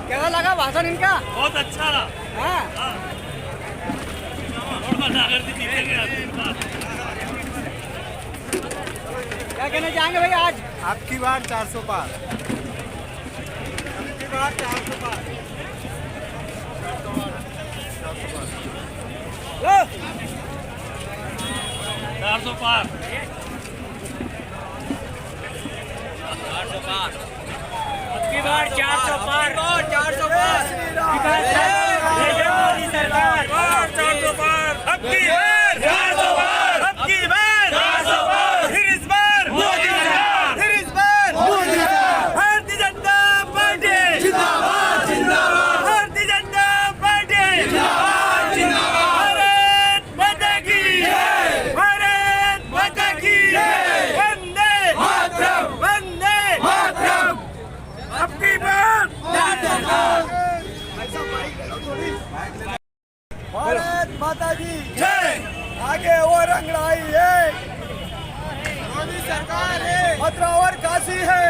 S3: कैसा लगा भाषण इनका?
S8: बहुत अच्छा।
S3: हाँ, क्या कहना चाहेंगे भैया आज?
S4: आपकी बार 400 पार।
S3: आपकी बार 400 पार।
S8: 400 पार।
S3: आपकी बार 400 पार। 400 पार। मोदी सरकार 400 पार। अब की बार 400 पार। अब की बार 400 पार। फिर इस बार मोदी सरकार। फिर इस बार मोदी सरकार। भारतीय जनता पार्टी जिंदाबाद जिंदाबाद। भारतीय जनता पार्टी जिंदाबाद जिंदाबाद। भारत माता की जय। भारत माता की जय। वंदे मातरम। वंदे मातरम। अब की बार
S4: भारत माता की
S3: जय।
S4: आगे वो रंगड़ाई है,
S3: मोदी सरकार है।
S4: मथुरा और काशी है।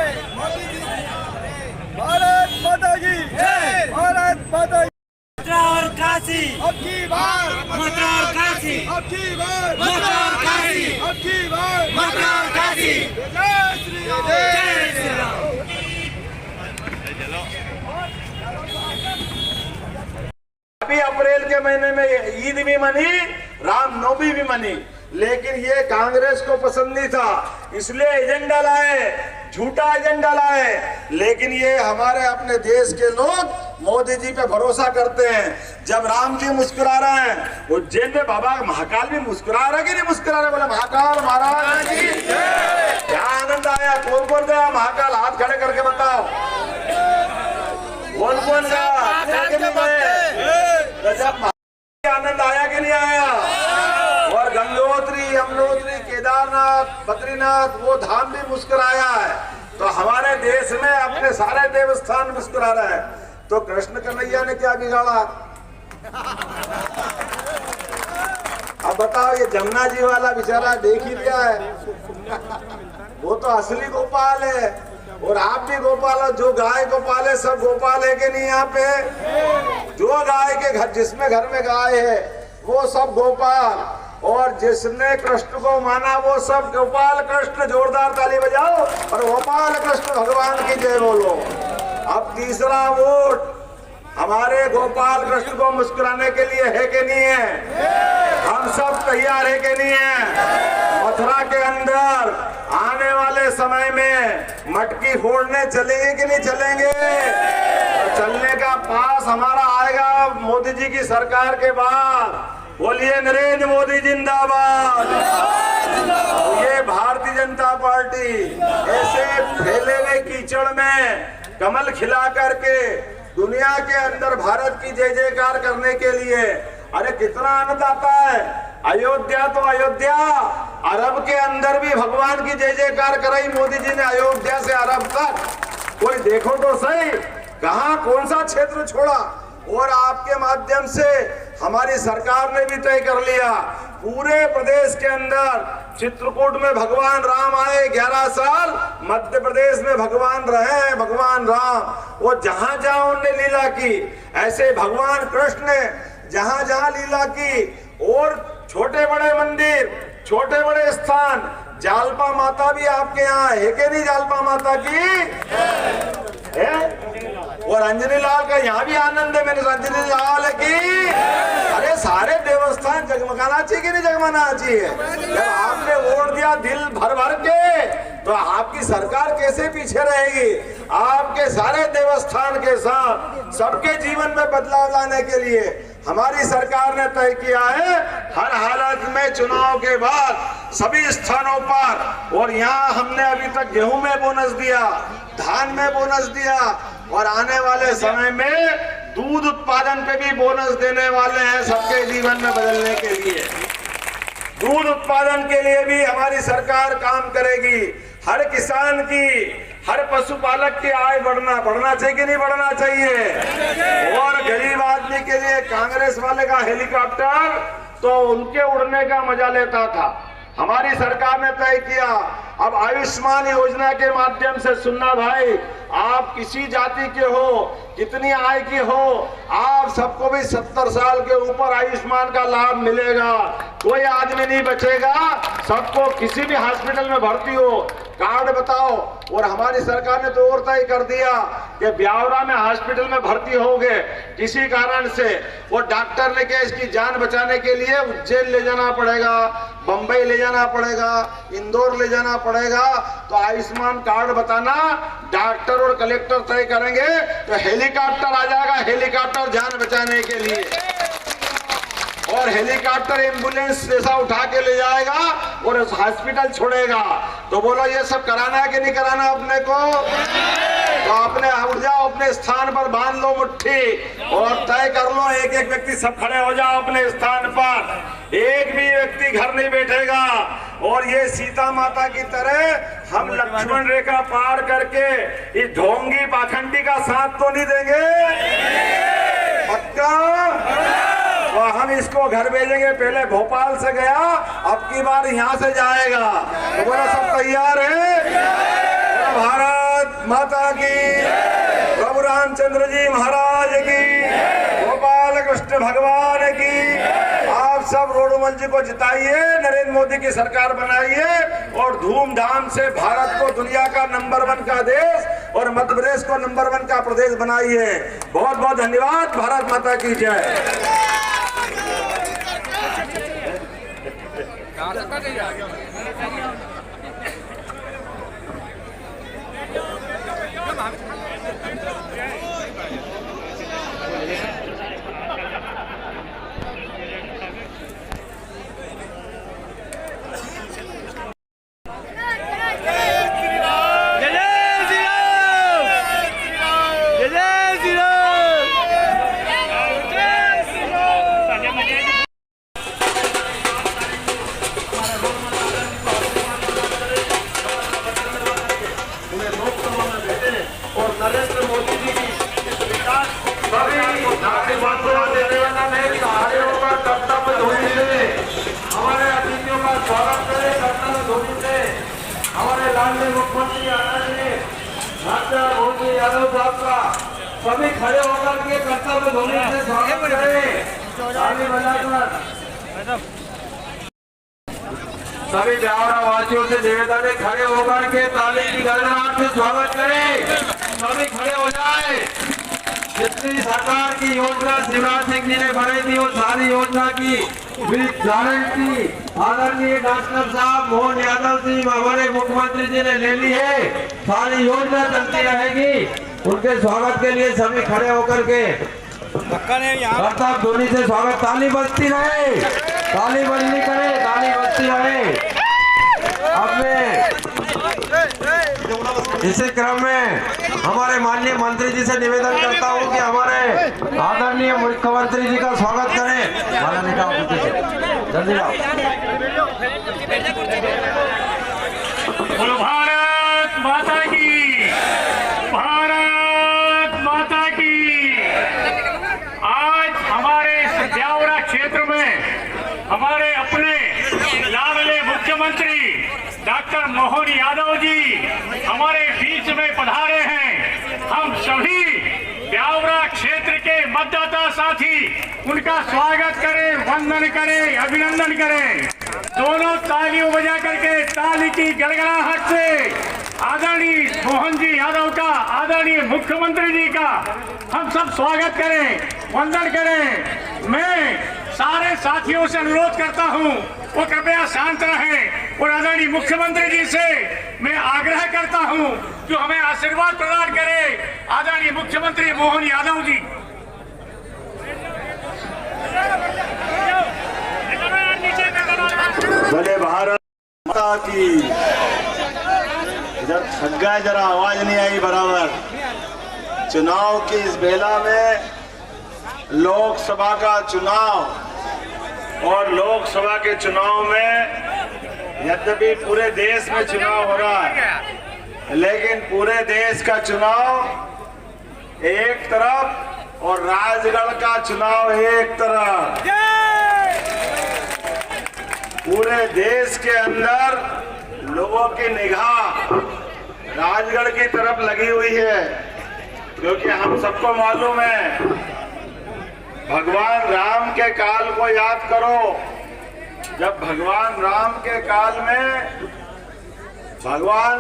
S4: भारत माता की
S3: जय।
S4: भारत माता की
S3: मथुरा और काशी।
S4: अब की बार
S3: मथुरा और काशी।
S4: अब की बार
S3: मथुरा और काशी।
S4: अब की बार
S3: मथुरा और काशी।
S4: जय श्री राम।
S3: जय श्री राम।
S1: अभी अप्रैल के महीने में ईद भी मनी, रामनवमी भी मनी, लेकिन ये कांग्रेस को पसंद नहीं था, इसलिए एजेंडा लाए, झूठा एजेंडा लाए। लेकिन ये हमारे अपने देश के लोग मोदी जी पे भरोसा करते हैं। जब राम जी मुस्कुरा रहे हैं, उज्जैन में बाबा महाकाल भी मुस्कुरा रहे कि नहीं मुस्कुरा रहे? बोले महाकाल महाराज की क्या आनंद आया। कौन कौन गया महाकाल? हाथ खड़े करके बताओ, कौन कौन गया? जब आनंद आया कि नहीं आया? और गंगोत्री, यमुनोत्री, केदारनाथ, बद्रीनाथ वो धाम भी मुस्कुराया है। तो हमारे देश में अपने सारे देवस्थान मुस्कुरा रहे हैं। तो कृष्ण कन्हैया ने क्या बिगाड़ा? अब बताओ, ये जमुना जी वाला बेचारा देख ही लिया है, वो तो असली गोपाल है। और आप भी गोपाल हो, जो गाय गोपाल है सब गोपाल है कि नहीं? यहाँ पे जो गाय के घर, जिसमें घर में गाय है वो सब गोपाल। और जिसने कृष्ण को माना वो सब गोपाल कृष्ण, जोरदार ताली बजाओ और गोपाल कृष्ण भगवान की जय बोलो। अब तीसरा वोट हमारे गोपाल कृष्ण को मुस्कुराने के लिए है कि नहीं है? हम सब तैयार है कि नहीं है? मथुरा के अंदर आने वाले समय में मटकी फोड़ने चलेंगे कि नहीं चलेंगे? तो चलने का पास हमारा आएगा मोदी जी की सरकार के बाद। बोलिए नरेंद्र मोदी जिंदाबाद। ये भारतीय जनता पार्टी ऐसे फैले हुए कीचड़ में कमल खिला करके दुनिया के अंदर भारत की जय जयकार करने के लिए, अरे कितना आनंद आता है। अयोध्या तो अयोध्या, अरब के अंदर भी भगवान की जय जयकार कराई मोदी जी ने, अयोध्या से अरब तक। कोई देखो तो सही कहां कौन सा क्षेत्र छोड़ा। और आपके माध्यम से हमारी सरकार ने भी तय कर लिया, पूरे प्रदेश के अंदर चित्रकूट में भगवान राम आए 11 साल, मध्य प्रदेश में भगवान रहे भगवान राम। वो जहां जहां उन्होंने लीला की, ऐसे भगवान कृष्ण ने जहां जहां लीला की। और छोटे बड़े मंदिर, छोटे बड़े स्थान, जालपा माता भी आपके यहाँ है कि नहीं? जालपा माता की है। और अंजनी लाल का यहाँ भी आनंद है, मैंने अंजनी लाल की। अरे सारे देवस्थान जगमगाना चाहिए कि नहीं जगमगाना चाहिए? जब आपने वोट दिया दिल भर भर के, तो आपकी सरकार कैसे पीछे रहेगी? आपके सारे देवस्थान के साथ सबके जीवन में बदलाव लाने के लिए हमारी सरकार ने तय किया है, हर हालत में चुनाव के बाद सभी स्थानों पर। और यहाँ हमने अभी तक गेहूं में बोनस दिया, धान में बोनस दिया, और आने वाले समय में दूध उत्पादन पे भी बोनस देने वाले हैं सबके जीवन में बदलने के लिए। दूध उत्पादन के लिए भी हमारी सरकार काम करेगी। हर किसान की, हर पशुपालक की आय बढ़ना चाहिए कि नहीं बढ़ना चाहिए? और गरीब आदमी के लिए कांग्रेस वाले का हेलीकॉप्टर तो उनके उड़ने का मजा लेता था, हमारी सरकार ने तय किया अब आयुष्मान योजना के माध्यम से, सुनना भाई, आप किसी जाति के हो, कितनी आय की हो, आप सबको भी 70 साल के ऊपर आयुष्मान का लाभ मिलेगा। कोई आदमी नहीं बचेगा, सबको किसी भी हॉस्पिटल में भर्ती हो कार्ड बताओ। और हमारी सरकार ने तो और तय कर दिया कि ब्यावरा में हॉस्पिटल में भर्ती होगे किसी कारण से, वो डॉक्टर ने कहा इसकी जान बचाने के लिए उज्जैन ले जाना पड़ेगा, बंबई ले जाना पड़ेगा, इंदौर ले जाना पड़ेगा, तो आयुष्मान कार्ड बताना, डॉक्टर और कलेक्टर तय करेंगे, तो हेलीकॉप्टर आ जाएगा, हेलीकॉप्टर जान बचाने के लिए। और हेलीकॉप्टर एम्बुलेंस जैसा उठा के ले जाएगा और हॉस्पिटल छोड़ेगा। तो बोलो ये सब कराना है कि नहीं कराना अपने को? तो अपने उठ जाओ, अपने स्थान पर बांध लो मुट्ठी और तय कर लो, एक एक व्यक्ति सब खड़े हो जाओ अपने स्थान पर, एक भी व्यक्ति घर नहीं बैठेगा। और ये सीता माता की तरह हम लक्ष्मण रेखा पार करके इस ढोंगी पाखंडी का साथ तो नहीं देंगे, पक्का? तो हम इसको घर भेजेंगे, पहले भोपाल से गया, अब की बार यहाँ से जाएगा। तो बोला सब तैयार है? भारत माता की, प्रभु रामचंद्र जी महाराज की, गोपाल कृष्ण भगवान की। आप सब रोडमल जी को जिताइए, नरेंद्र मोदी की सरकार बनाइए और धूमधाम से भारत को दुनिया का नंबर 1 का देश और मध्य प्रदेश को नंबर 1 का प्रदेश बनाइए। बहुत बहुत धन्यवाद। भारत माता की जय। हमारे लाडले मुख्यमंत्री आदरणीय मोदी यादव साहब का सभी खड़े होकर के कर्तव्य ध्वनि से स्वागत करें, ताली बजाकर। सभी ब्यावरा वासियों से निवेदन है, खड़े होकर के ताली की गड़गड़ाहट से स्वागत करें। सभी खड़े हो जाए। जितनी सरकार की योजना शिवराज सिंह जी ने बनाई थी वो सारी योजना की गारंटी आदरणीय डॉक्टर साहब मोहन यादव जी हमारे मुख्यमंत्री जी ने ले ली है। सारी योजना चलती रहेगी। उनके स्वागत के लिए सभी खड़े होकर के करतार ध्वनि से स्वागत, ताली बजती रहे, ताली बजनी करे, ताली बजती रहे। अब मैं इसी क्रम में हमारे माननीय मंत्री जी से निवेदन करता हूं कि हमारे आदरणीय मुख्यमंत्री जी का स्वागत करें। माला निकाल जल्दी आओ।
S8: भारत माता की, भारत माता की। आज हमारे इस ब्यावरा क्षेत्र में हमारे अपने लाडले मुख्यमंत्री डॉक्टर मोहन यादव जी हमारे बीच में पधारे हैं। हम सभी ब्यावरा क्षेत्र के मतदाता साथी उनका स्वागत करें, वंदन करें, अभिनंदन करें। दोनों तालियों बजा करके ताली की गड़गड़ाहट से आदरणीय मोहन जी यादव का, आदरणीय मुख्यमंत्री जी का हम सब स्वागत करें, वंदन करें। मैं सारे साथियों से अनुरोध करता हूं वो कृपया शांत रहें और आदरणीय मुख्यमंत्री जी से मैं आग्रह करता हूं जो हमें आशीर्वाद प्रदान करें। आदरणीय मुख्यमंत्री मोहन यादव जी।
S1: भले भारत माता की। इधर थक गए, जरा आवाज नहीं आई बराबर। चुनाव की इस बेला में लोकसभा का चुनाव और लोकसभा के चुनाव में यद्यपि पूरे देश में चुनाव हो रहा है, लेकिन पूरे देश का चुनाव एक तरफ और राजगढ़ का चुनाव एक तरफ। पूरे देश के अंदर लोगों की निगाह राजगढ़ की तरफ लगी हुई है, क्योंकि हम सबको मालूम है भगवान राम के काल को याद करो। जब भगवान राम के काल में भगवान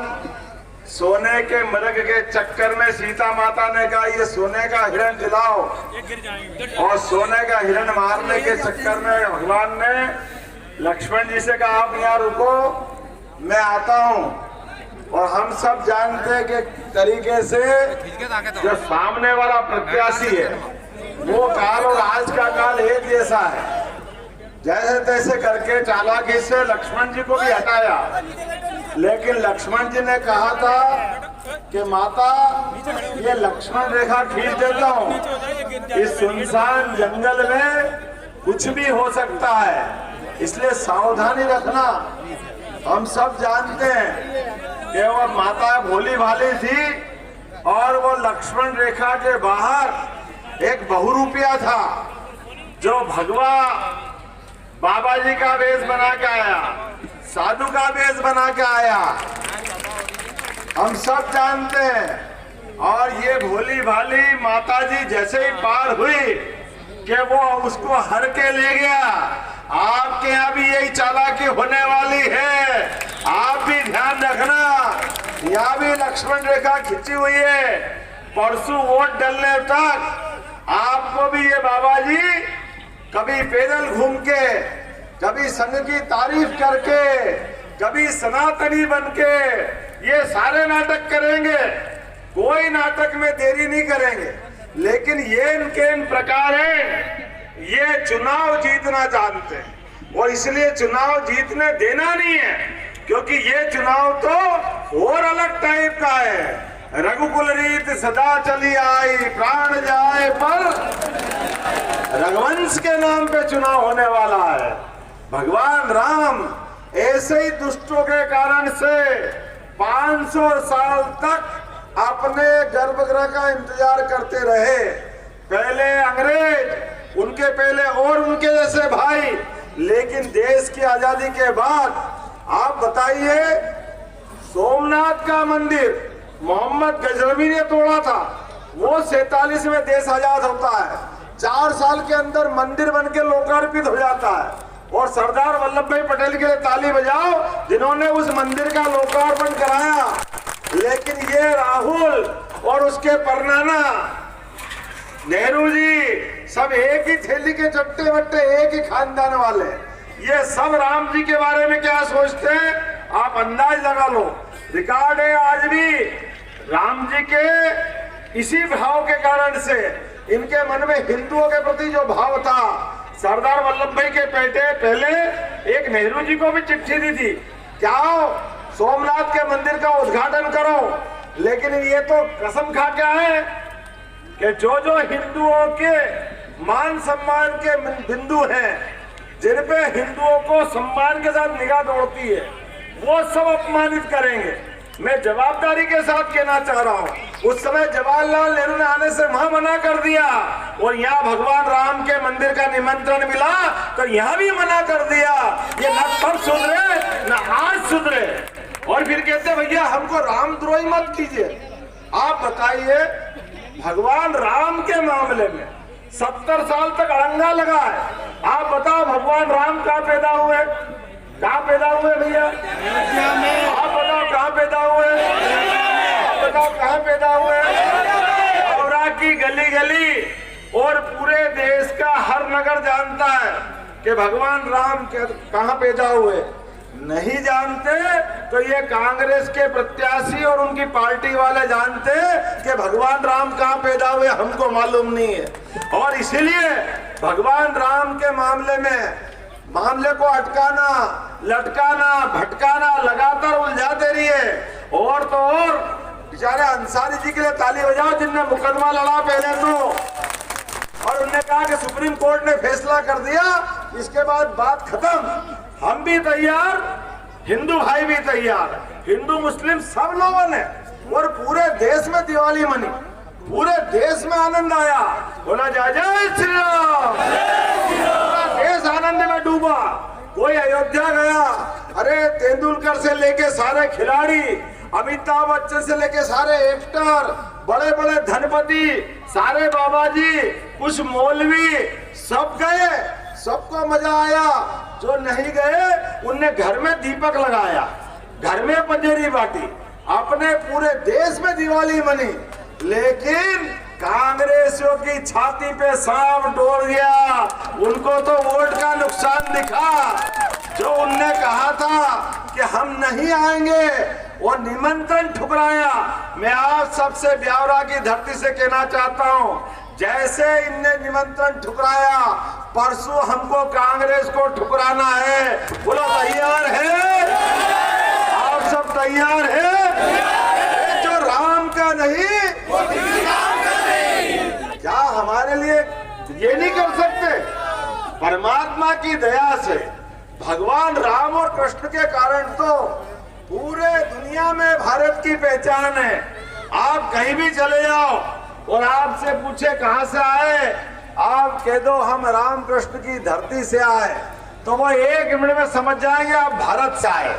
S1: सोने के मृग के चक्कर में सीता माता ने कहा ये सोने का हिरण दिलाओ, और सोने का हिरण मारने के चक्कर में भगवान ने लक्ष्मण जी से कहा आप यहाँ रुको, मैं आता हूँ। और हम सब जानते हैं कि तरीके से जो सामने वाला प्रत्याशी है वो काल और आज का काल एक जैसा है। जैसे तैसे करके चालाकी से लक्ष्मण जी को भी हटाया, लेकिन लक्ष्मण जी ने कहा था कि माता ये लक्ष्मण रेखा खींच देता हूँ, इस सुनसान जंगल में कुछ भी हो सकता है, इसलिए सावधानी रखना। हम सब जानते हैं कि वो माता भोली भाली थी और वो लक्ष्मण रेखा के बाहर एक बहुरूपिया था जो भगवा बाबा जी का वेश बना के आया, साधु का वेश बना के आया, हम सब जानते हैं। और ये भोली भाली माता जी जैसे ही पार हुई कि वो उसको हर के ले गया। आपके यहाँ भी यही चालाकी होने वाली है, आप भी ध्यान रखना। यहाँ भी लक्ष्मण रेखा खिंची हुई है, परसों वोट डलने तक आपको भी ये बाबा जी कभी पैदल घूम के, कभी संघ की तारीफ करके, कभी सनातनी बन के ये सारे नाटक करेंगे। कोई नाटक में देरी नहीं करेंगे, लेकिन ये इनके इन प्रकार है, ये चुनाव जीतना जानते हैं और इसलिए चुनाव जीतने देना नहीं है, क्योंकि ये चुनाव तो और अलग टाइप का है। रघुकुल रीत सदा चली आई, प्राण जाए पर रघुवंश के नाम पे चुनाव होने वाला है। भगवान राम ऐसे ही दुष्टों के कारण से 500 साल तक अपने गर्भगृह का इंतजार करते रहे। पहले अंग्रेज, उनके पहले और उनके जैसे भाई, लेकिन देश की आजादी के बाद आप बताइए, सोमनाथ का मंदिर मोहम्मद गजनवी ने तोड़ा था, वो 47 में देश आजाद होता है, 4 साल के अंदर मंदिर बन के लोकार्पित हो जाता है। और सरदार वल्लभ भाई पटेल के लिए ताली बजाओ जिन्होंने उस मंदिर का लोकार्पण कराया। लेकिन ये राहुल और उसके परनाना नेहरू जी सब एक ही थैली के चट्टे बट्टे, एक ही खानदान वाले। ये सब राम जी के बारे में क्या सोचते हैं आप अंदाज लगा लो। रिकॉर्ड है आज भी राम जी के इसी भाव के कारण से इनके मन में हिंदुओं के प्रति जो भाव था। सरदार वल्लभ भाई के पहले एक नेहरू जी को भी चिट्ठी दी थी, जाओ सोमनाथ के मंदिर का उद्घाटन करो। लेकिन ये तो कसम खा के आए कि जो जो हिंदुओं के मान सम्मान के बिंदु हैं, जिन पे हिंदुओं को सम्मान के साथ निगाह दौड़ती है, वो सब अपमानित करेंगे। मैं जवाबदारी के साथ कहना चाह रहा हूँ, उस समय जवाहरलाल नेहरू ने आने से वहां मना कर दिया और यहाँ भगवान राम के मंदिर का निमंत्रण मिला तो यहाँ भी मना कर दिया। ये न तब सुधरे न आज सुधरे। और फिर कहते भैया हमको रामद्रोही मत कीजिए। आप बताइए, भगवान राम के मामले में 70 साल तक अड़ंगा लगा है। आप बताओ भगवान राम कहाँ पैदा हुए? कहाँ पैदा हुए भैया? आप बताओ कहाँ पैदा हुए? आप बताओ कहाँ पैदा हुए? हावड़ा की गली गली और पूरे देश का हर नगर जानता है कि भगवान राम कहाँ पैदा हुए। नहीं जानते तो ये कांग्रेस के प्रत्याशी और उनकी पार्टी वाले जानते कि भगवान राम कहाँ पैदा हुए, हमको मालूम नहीं है। और इसीलिए भगवान राम के मामले को अटकाना, लटकाना, भटकाना लगातार उलझाते रहिए। और तो और बेचारे अंसारी जी के लिए ताली बजाओ जिनने मुकदमा लड़ा पहले तो, और उन्होंने कहा कि सुप्रीम कोर्ट ने फैसला कर दिया, इसके बाद बात खत्म। हम भी तैयार, हिंदू भाई भी तैयार, हिंदू मुस्लिम सब लोगों ने, और पूरे देश में दिवाली मनी, पूरे देश में आनंद आया। बोला जय जय श्री राम। पूरा देश आनंद में डूबा। कोई अयोध्या गया, अरे तेंदुलकर से लेके सारे खिलाड़ी, अमिताभ बच्चन से लेके सारे एक्टर, बड़े बड़े धनपति, सारे बाबा जी, कुछ मौलवी, सब गए, सबको मजा आया। जो नहीं गए उनने घर में दीपक लगाया, घर में पंजेरी बांटी, अपने पूरे देश में दिवाली मनी। लेकिन कांग्रेसियों की छाती पे सांप डोल गया। उनको तो वोट का नुकसान दिखा। जो उनने कहा था कि हम नहीं आएंगे, वो निमंत्रण ठुकराया। मैं आप सबसे ब्यावरा की धरती से कहना चाहता हूं, जैसे इनने निमंत्रण ठुकराया, परसों हमको कांग्रेस को ठुकराना है। बोलो तैयार है? आप सब तैयार है? जो राम का नहीं, क्या हमारे लिए ये नहीं कर सकते? परमात्मा की दया से भगवान राम और कृष्ण के कारण तो पूरे दुनिया में भारत की पहचान है। आप कहीं भी चले जाओ और आपसे पूछे कहां से आए, आप कह दो हम राम कृष्ण की धरती से आए, तो वो 1 मिनट में समझ जाएंगे आप भारत से आए।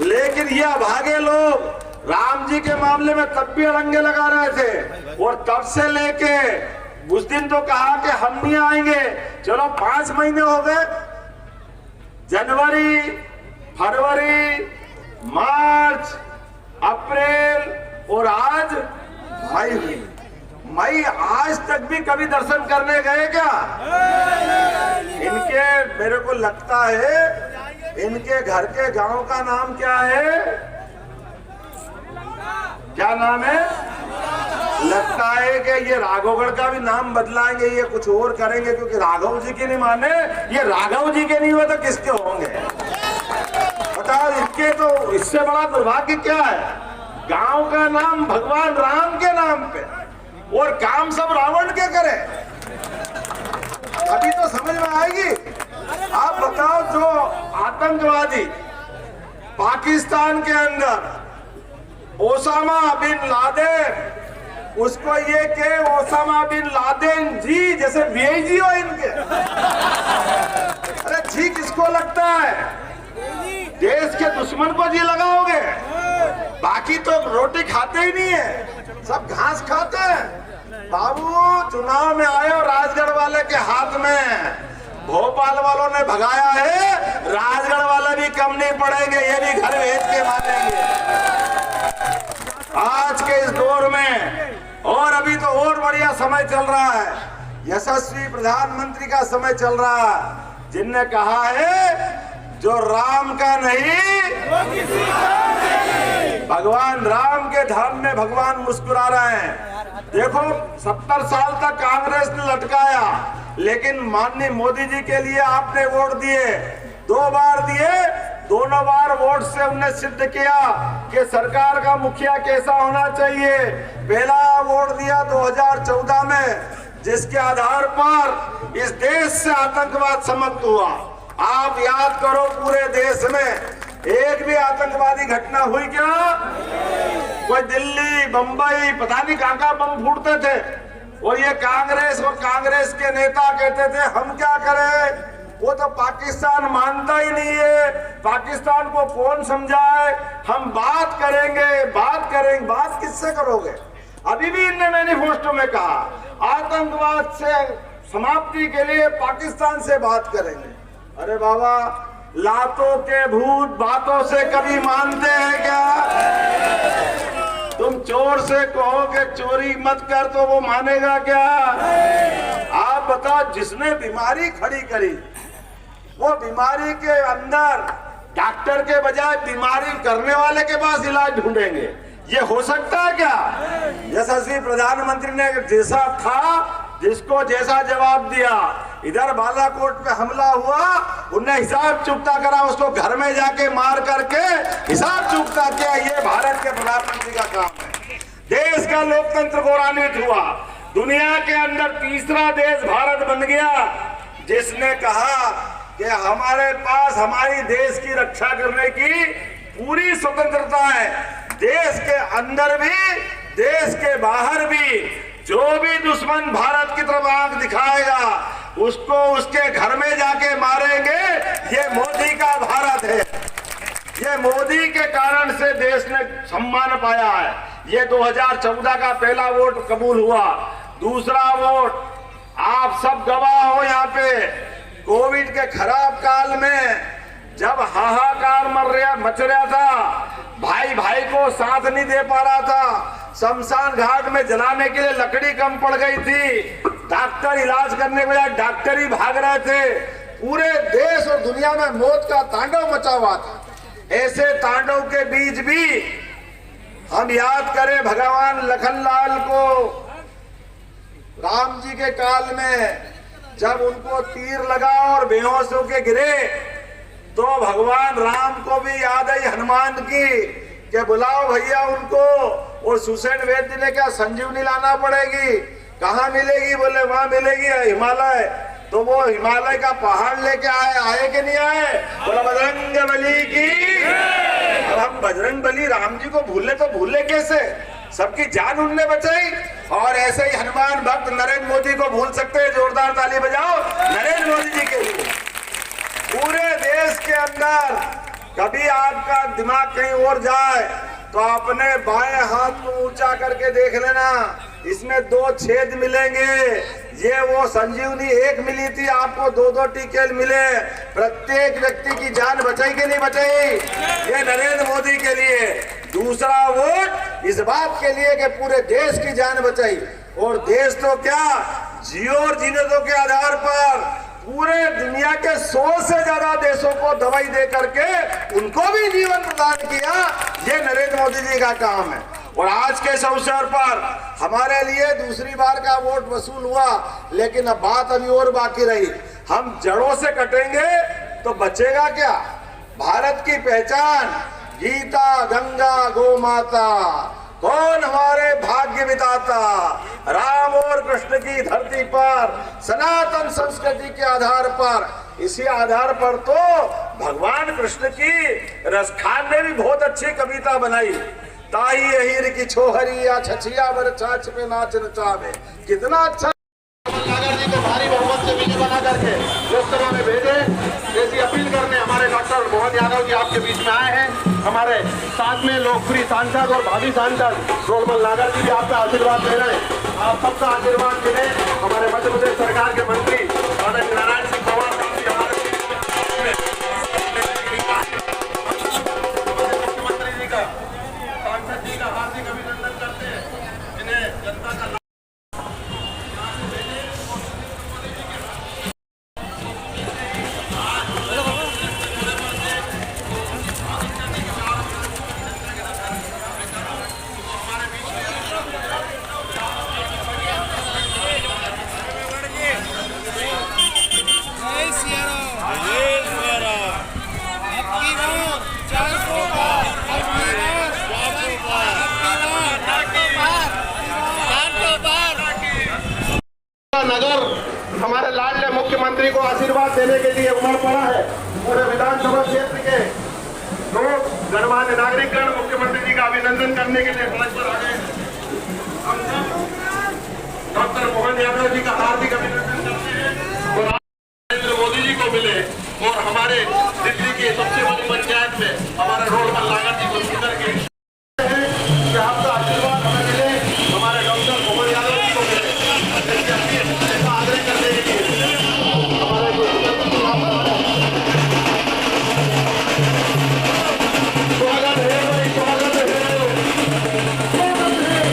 S1: लेकिन ये अभागे लोग राम जी के मामले में तब भी अड़ंगे लगा रहे थे, और तब से लेके उस दिन तो कहा कि हम नहीं आएंगे। चलो 5 महीने हो गए, जनवरी, फरवरी, मार्च, अप्रैल और आज मई आज तक भी कभी दर्शन करने गए क्या? इनके, मेरे को लगता है इनके घर के गांव का नाम क्या है? क्या नाम है? लगता है कि ये राघवगढ़ का भी नाम बदलाएंगे, ये कुछ और करेंगे, क्योंकि राघव जी के नहीं माने, ये राघव जी के नहीं हुए तो किसके होंगे? बताओ, इनके तो इससे बड़ा दुर्भाग्य क्या है? गांव का नाम भगवान राम के नाम पे, और काम सब रावण के करे। अभी तो समझ में आएगी। आप बताओ, जो आतंकवादी पाकिस्तान के अंदर ओसामा बिन लादेन, उसको ये के ओसामा बिन लादेन जी जैसे वीआईजी हो इनके। अरे जी किसको लगता है? देश के दुश्मन को जी लगाओगे? बाकी तो रोटी खाते ही नहीं है, सब घास खाते हैं। बाबू चुनाव में आए हो राजगढ़ वाले के हाथ में, भोपाल वालों ने भगाया है, राजगढ़ वाले भी कम नहीं पड़ेंगे, ये भी घर भेज के मानेंगे आज के इस दौर में। और अभी तो और बढ़िया समय चल रहा है, यशस्वी प्रधानमंत्री का समय चल रहा है, जिनने कहा है जो राम का नहीं भगवान राम के धर्म में भगवान मुस्कुरा रहे हैं। देखो 70 साल तक कांग्रेस ने लटकाया, लेकिन माननीय मोदी जी के लिए आपने वोट दिए, 2 बार दिए, दोनों बार वोट से उन्हें सिद्ध किया कि सरकार का मुखिया कैसा होना चाहिए। पहला वोट दिया 2014 में, जिसके आधार पर इस देश से आतंकवाद समाप्त हुआ। आप याद करो पूरे देश में एक भी आतंकवादी घटना हुई क्या? कोई दिल्ली बंबई पता नहीं कहां बम फूटते थे, और ये कांग्रेस और कांग्रेस के नेता कहते थे हम क्या करें, वो तो पाकिस्तान मानता ही नहीं है, पाकिस्तान को कौन समझाए, हम बात करेंगे बात किससे करोगे? अभी भी इनने मैनिफेस्टो में कहा आतंकवाद से समाप्ति के लिए पाकिस्तान से बात करेंगे। अरे बाबा, लातों के भूत बातों से कभी मानते हैं क्या? तुम चोर से कहो कि चोरी मत कर तो वो मानेगा क्या? आप बताओ, जिसने बीमारी खड़ी करी वो बीमारी के अंदर डॉक्टर के बजाय बीमारी करने वाले के पास इलाज ढूंढेंगे, ये हो सकता है क्या? यशस्वी प्रधानमंत्री ने जैसा था, जिसको जैसा जवाब दिया, इधर बालाकोट पे हमला हुआ, उन्हें हिसाब चुकता करा, उसको घर में जाके मार करके हिसाब चुकता किया। ये भारत के प्रधानमंत्री का काम है। देश का लोकतंत्र गौरवान्वित हुआ, दुनिया के अंदर तीसरा देश भारत बन गया, जिसने कहा कि हमारे पास हमारी देश की रक्षा करने की पूरी स्वतंत्रता है। देश के अंदर भी देश के बाहर भी जो भी दुश्मन भारत की तरफ आंख दिखाएगा उसको उसके घर में जाके मारेंगे। ये मोदी का भारत है, ये मोदी के कारण से देश ने सम्मान पाया है। ये 2014 का पहला वोट कबूल हुआ। दूसरा वोट आप सब गवाह हो, यहाँ पे कोविड के खराब काल में जब हाहाकार मच रहा था, भाई भाई को साथ नहीं दे पा रहा था, शमशान घाट में जलाने के लिए लकड़ी कम पड़ गई थी, डॉक्टर इलाज करने के बजाय डॉक्टर ही भाग रहे थे, पूरे देश और दुनिया में मौत का तांडव मचा हुआ था। ऐसे तांडव के बीच भी हम याद करें भगवान लखनलाल को, राम जी के काल में जब उनको तीर लगा और बेहोश होके गिरे, तो भगवान राम को भी याद आई हनुमान की कि बुलाओ भैया उनको। और सुसेन वैद्य ने क्या संजीवनी लाना पड़ेगी, कहाँ मिलेगी? बोले वहां मिलेगी हिमालय। तो वो हिमालय का पहाड़ लेके आए कि नहीं आए? बोला बजरंग बली की। अब हम बजरंग बली राम जी को भूले तो भूले कैसे? सबकी जान उनने बचाई। और ऐसे ही हनुमान भक्त नरेंद्र मोदी को भूल सकते हैं? जोरदार ताली बजाओ नरेंद्र मोदी जी के लिए। पूरे देश के अंदर कभी आपका दिमाग कहीं और जाए तो अपने बाएं हाथ को ऊंचा करके देख लेना, इसमें 2 छेद मिलेंगे। ये वो संजीवनी 1 मिली थी, आपको 2-2 टीके मिले। प्रत्येक व्यक्ति की जान बचाई कि नहीं बचाई? ये नरेंद्र मोदी के लिए। दूसरा वोट इस बात के लिए कि पूरे देश की जान बचाई। और देश तो क्या, जियो और जीने दो के आधार पर पूरे दुनिया के 100 से ज्यादा देशों को दवाई दे करके उनको भी जीवन प्रदान किया। ये नरेंद्र मोदी जी का काम है। और आज के इस अवसर पर हमारे लिए दूसरी बार का वोट वसूल हुआ, लेकिन अब बात अभी और बाकी रही। हम जड़ों से कटेंगे तो बचेगा क्या? भारत की पहचान गीता, गंगा, गौ माता, कौन हमारे भाग्य विधाता? राम और कृष्ण की धरती पर सनातन संस्कृति के आधार पर, इसी आधार पर तो भगवान कृष्ण की रसखान ने भी बहुत अच्छी कविता बनाई। ताई हीर की छोहरी या छछिया बर छाछ पे नाच नचावे। कितना अच्छा नागर जी को भारी बहुमत से विजय बना करके लोकसभा में भेजे। ऐसी अपील करने हमारे डॉक्टर मोहन यादव जी आपके बीच में आए हैं। हमारे साथ में लोकप्रिय सांसद और भावी सांसद रोलमल नागर जी भी आपका आशीर्वाद दे रहे हैं। आप सबका आशीर्वाद मिले। हमारे मध्य प्रदेश सरकार के मंत्री नारायण सिंह पवार देने के लिए उमड़ पड़ा है। पूरे विधानसभा क्षेत्र के लोग गणमान्य नागरिकगण मुख्यमंत्री जी का अभिनंदन करने के लिए सड़क पर आ गए। हम सब डॉक्टर मोहन यादव जी का हार्दिक अभिनंदन करते हैं और नरेंद्र मोदी जी को मिले और हमारे दिल्ली की सबसे बड़ी पंचायत में हमारे रोड पर लागत जी को सुंदर के कि आपका आशीर्वाद हमें मिले, हमारे डॉक्टर मोहन यादव जी को मिले, इसका आग्रह करने के लिए हमारे स्वागत है भाई, स्वागत है,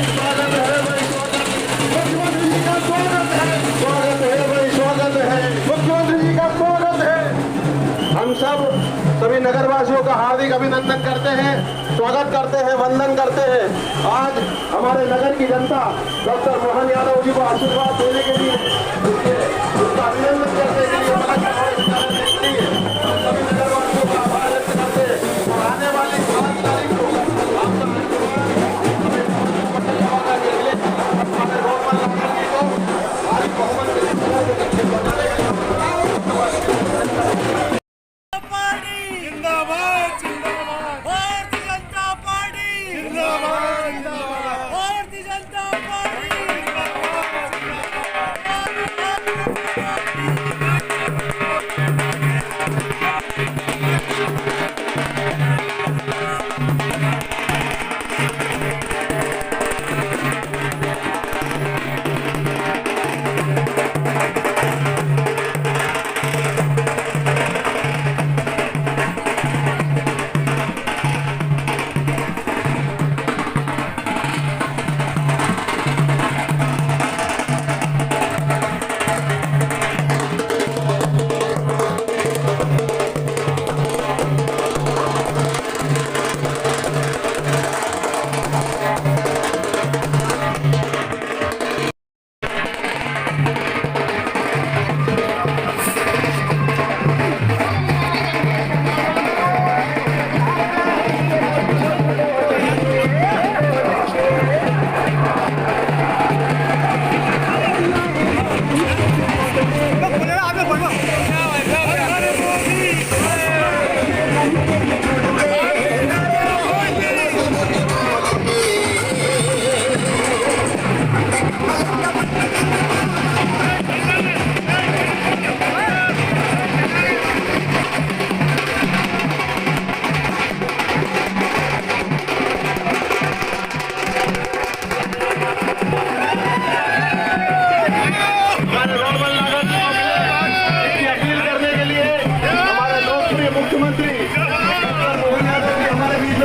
S1: स्वागत है भाई, मुख्यमंत्री जी का स्वागत है, स्वागत है भाई, स्वागत है, मुख्यमंत्री जी का स्वागत है। हम सब सभी नगरवासियों का हार्दिक अभिनंदन करते हैं, स्वागत करते हैं, वंदन करते हैं। आज हमारे नगर की जनता डॉक्टर मोहन यादव जी को आशीर्वाद देने के लिए, उसका अभिनंदन करने के लिए, हम सभी नगरवासियों का आभार व्यक्त करते हैं और आने वाली 5 तारीख को आपका हमारे रोड पर लागत जी को भारी बहुमत से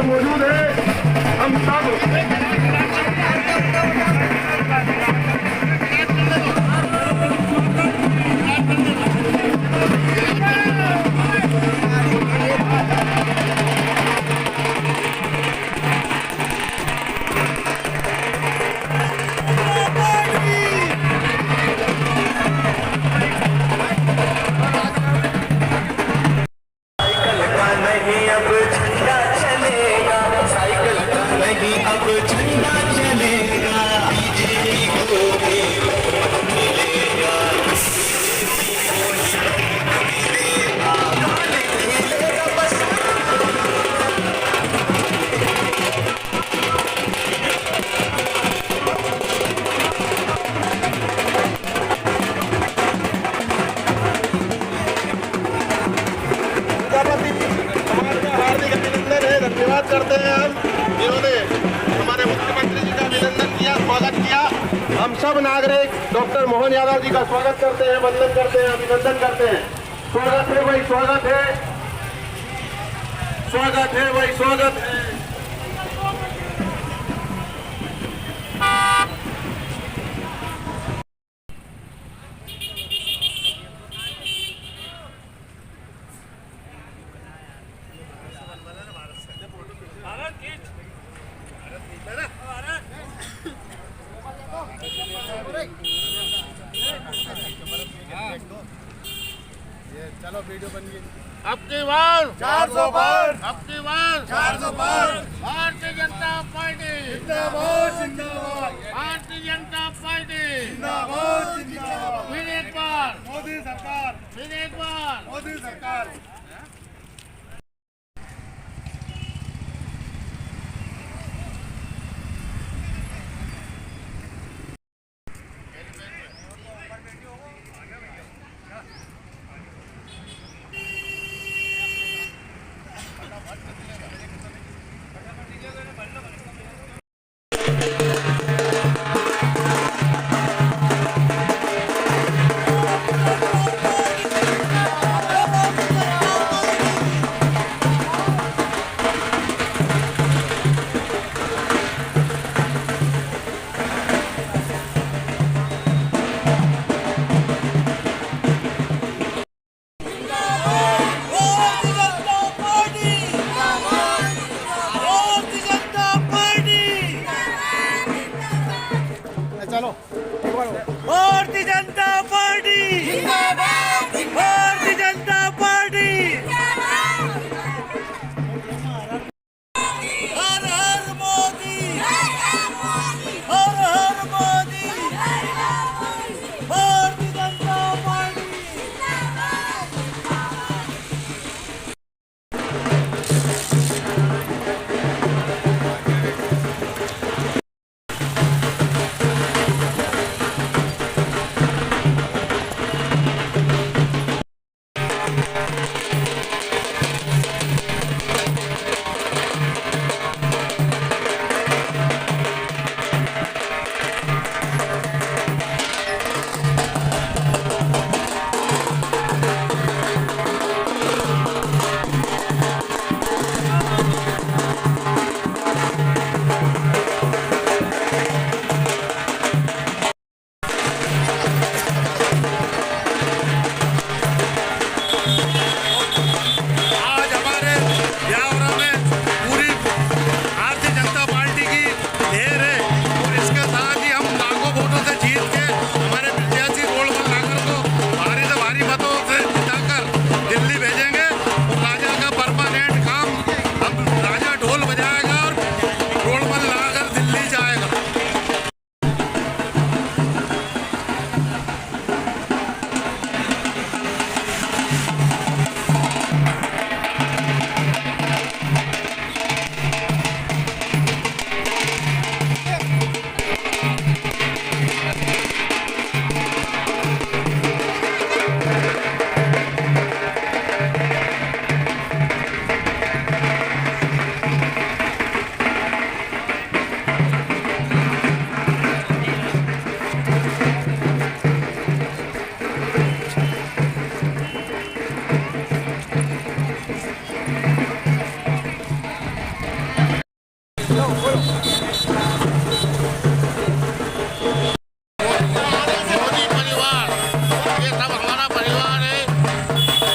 S1: मौजूद है। हम सब धन्यवाद करते हैं हम, जिन्होंने हमारे मुख्यमंत्री जी का अभिनंदन किया, स्वागत किया। हम सब नागरिक डॉक्टर मोहन यादव जी का स्वागत करते हैं, वंदन करते हैं, अभिनंदन करते हैं। स्वागत है भाई, स्वागत है, स्वागत है भाई, स्वागत है।
S4: चलो वीडियो बन गई।
S8: आपकी बार
S4: 400 बार,
S8: आपकी बार
S4: 400 बार।
S8: भारतीय जनता पार्टी
S4: जिंदाबाद जिंदाबाद
S8: भारतीय जनता पार्टी
S4: जिंदाबाद जिंदाबाद।
S8: फिर एक बार
S2: मोदी सरकार, फिर एक बार मोदी सरकार।
S4: भारतीय जनता पार्टी जिंदाबाद, भारतीय जनता पार्टी हर हर मोदी, हर हर मोदी, भारतीय जनता पार्टी।
S2: आज हमारे ब्यावरा में पूरी भारतीय जनता पार्टी की लहर है और इसके साथ ही हम लाखों वोटों से जीत के हमारे प्रत्याशी रोडमल नागर को भारी से भारी मतों से जिताकर दिल्ली भेजेंगे और राजा का परमानेंट काम हम राजा ढोल बजाएगा और रोडमल नागर दिल्ली जाएगा। मोदी परिवार ये सब हमारा परिवार है।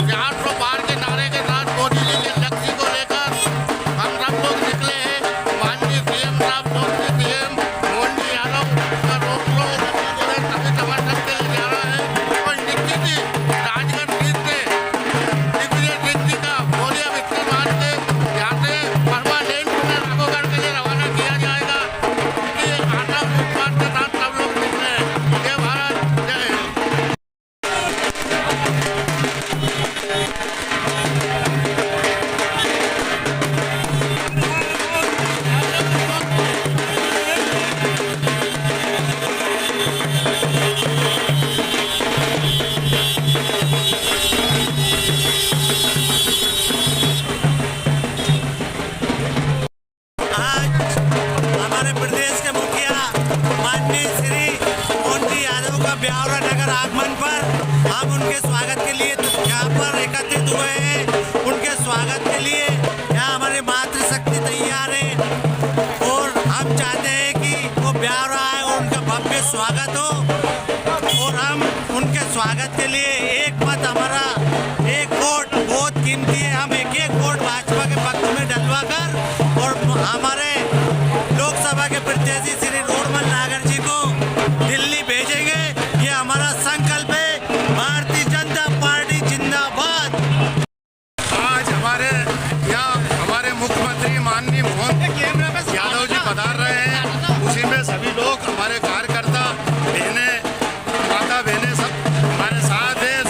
S2: 400 पार के नारे के साथ मोदी जी के लक्ष्य को लेकर हम सब लोग निकले हैं। माननीय सीएम साहब, मोदी सीएम मोहन यादव का रोक लो उन्हें सभी समर्थन के लिए जा रहा है और निश्चित ही राजगढ़ सीट से दिग्विजय सिंह जी का बोलिया विस्तार मान के यहाँ से परमानेंट उन्हें राघोगढ़ के लिए रवाना किया जाएगा। ये आशा विश्वास के साथ सब लोग निकले हैं। जय भारत, जय हिंद।
S4: आज हमारे प्रदेश के मुखिया माननीय श्री मोहन यादव का ब्यावरा नगर आगमन पर हम उनके स्वागत के लिए यहाँ पर एकत्रित हुए हैं। उनके स्वागत के लिए यहाँ हमारी मातृशक्ति तैयार है और हम चाहते हैं कि वो ब्यावरा आए और उनका भव्य स्वागत हो और हम उनके स्वागत के लिए एक मत हमारा एक वोट बहुत कीमती है। हम एक एक वोट भाजपा के पक्ष में डलवा कर और हमारे लोकसभा के प्रत्याशी श्री रोडमल नागर जी को दिल्ली भेजेंगे। ये हमारा संकल्प है। भारतीय जनता पार्टी जिंदाबाद।
S2: आज हमारे यहाँ हमारे मुख्यमंत्री माननीय मोहन यादव जी पधार रहे हैं। उसी में सभी लोग हमारे कार्यकर्ता बहनें, माता बहनें सब हमारे साथ हैं।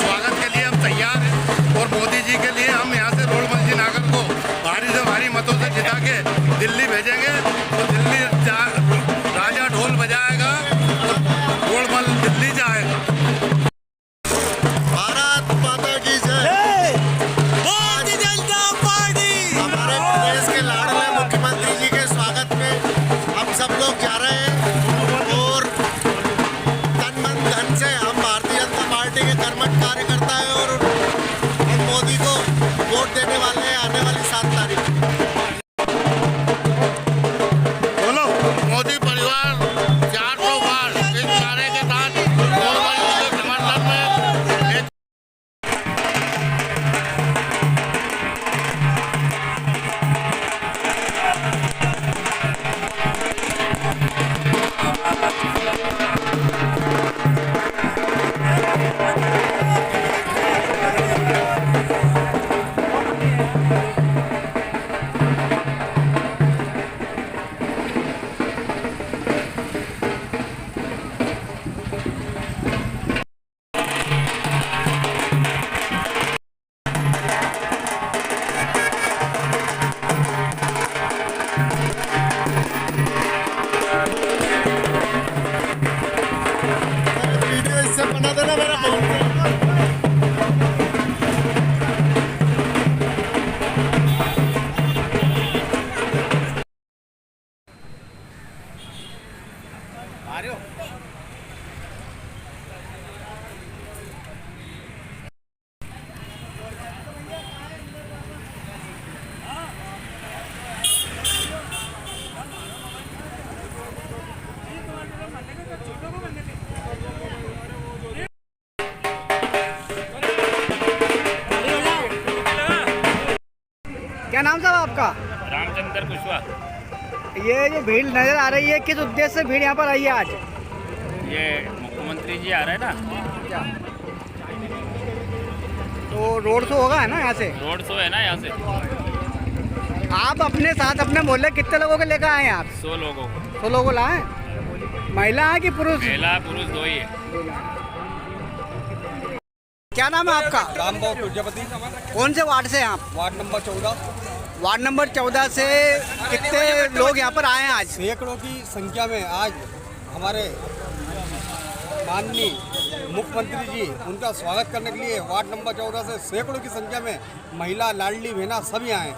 S3: क्या नाम साहब आपका?
S9: रामचंद्र कुशवाहा।
S3: ये जो भीड़ नजर आ रही है, किस उद्देश्य से भीड़ यहाँ पर आई है आज?
S9: ये मुख्यमंत्री जी आ रहे हैं ना,
S3: क्या तो रोड शो होगा है ना यहाँ से?
S9: रोड शो है ना यहाँ से।
S3: आप अपने साथ अपने मोहल्ले कितने लोगों को लेकर आए हैं आप?
S9: 100 लोगों को।
S3: 100 लोगों लाए? महिला है कि पुरुष?
S9: महिला पुरुष दो ही है।
S3: क्या नाम है आपका?
S4: रामबाबू प्रजापति।
S3: कौन से वार्ड से हैं आप?
S4: Ward number 14।
S3: वार्ड नंबर 14 से कितने लोग यहाँ पर आए हैं आज?
S4: सैकड़ों की संख्या में आज हमारे माननीय मुख्यमंत्री जी उनका स्वागत करने के लिए वार्ड नंबर 14 से सैकड़ों की संख्या में महिला, लाडली बहना सभी आए।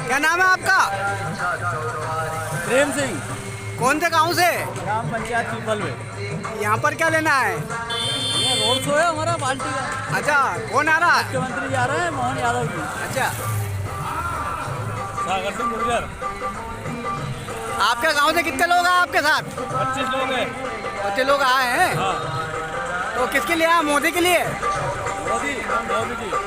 S3: क्या नाम है आपका?
S10: प्रेम सिंह।
S3: कौन से गांव से?
S10: ग्राम पंचायत पीपल में।
S3: यहाँ पर क्या लेना है?
S10: ये रोड शो है हमारा पार्टी का।
S3: अच्छा, कौन आ रहा है?
S10: मुख्यमंत्री जी आ रहे हैं, मोहन यादव जी।
S3: अच्छा,
S10: सागर सिंह गुर्जर।
S3: आपके गांव से कितने लोग आए आपके साथ?
S10: 25 लोग हैं।
S3: 25 लोग आए हैं।
S10: हाँ।
S3: तो किसके लिए आए? मोदी के लिए?
S10: मोदी जी।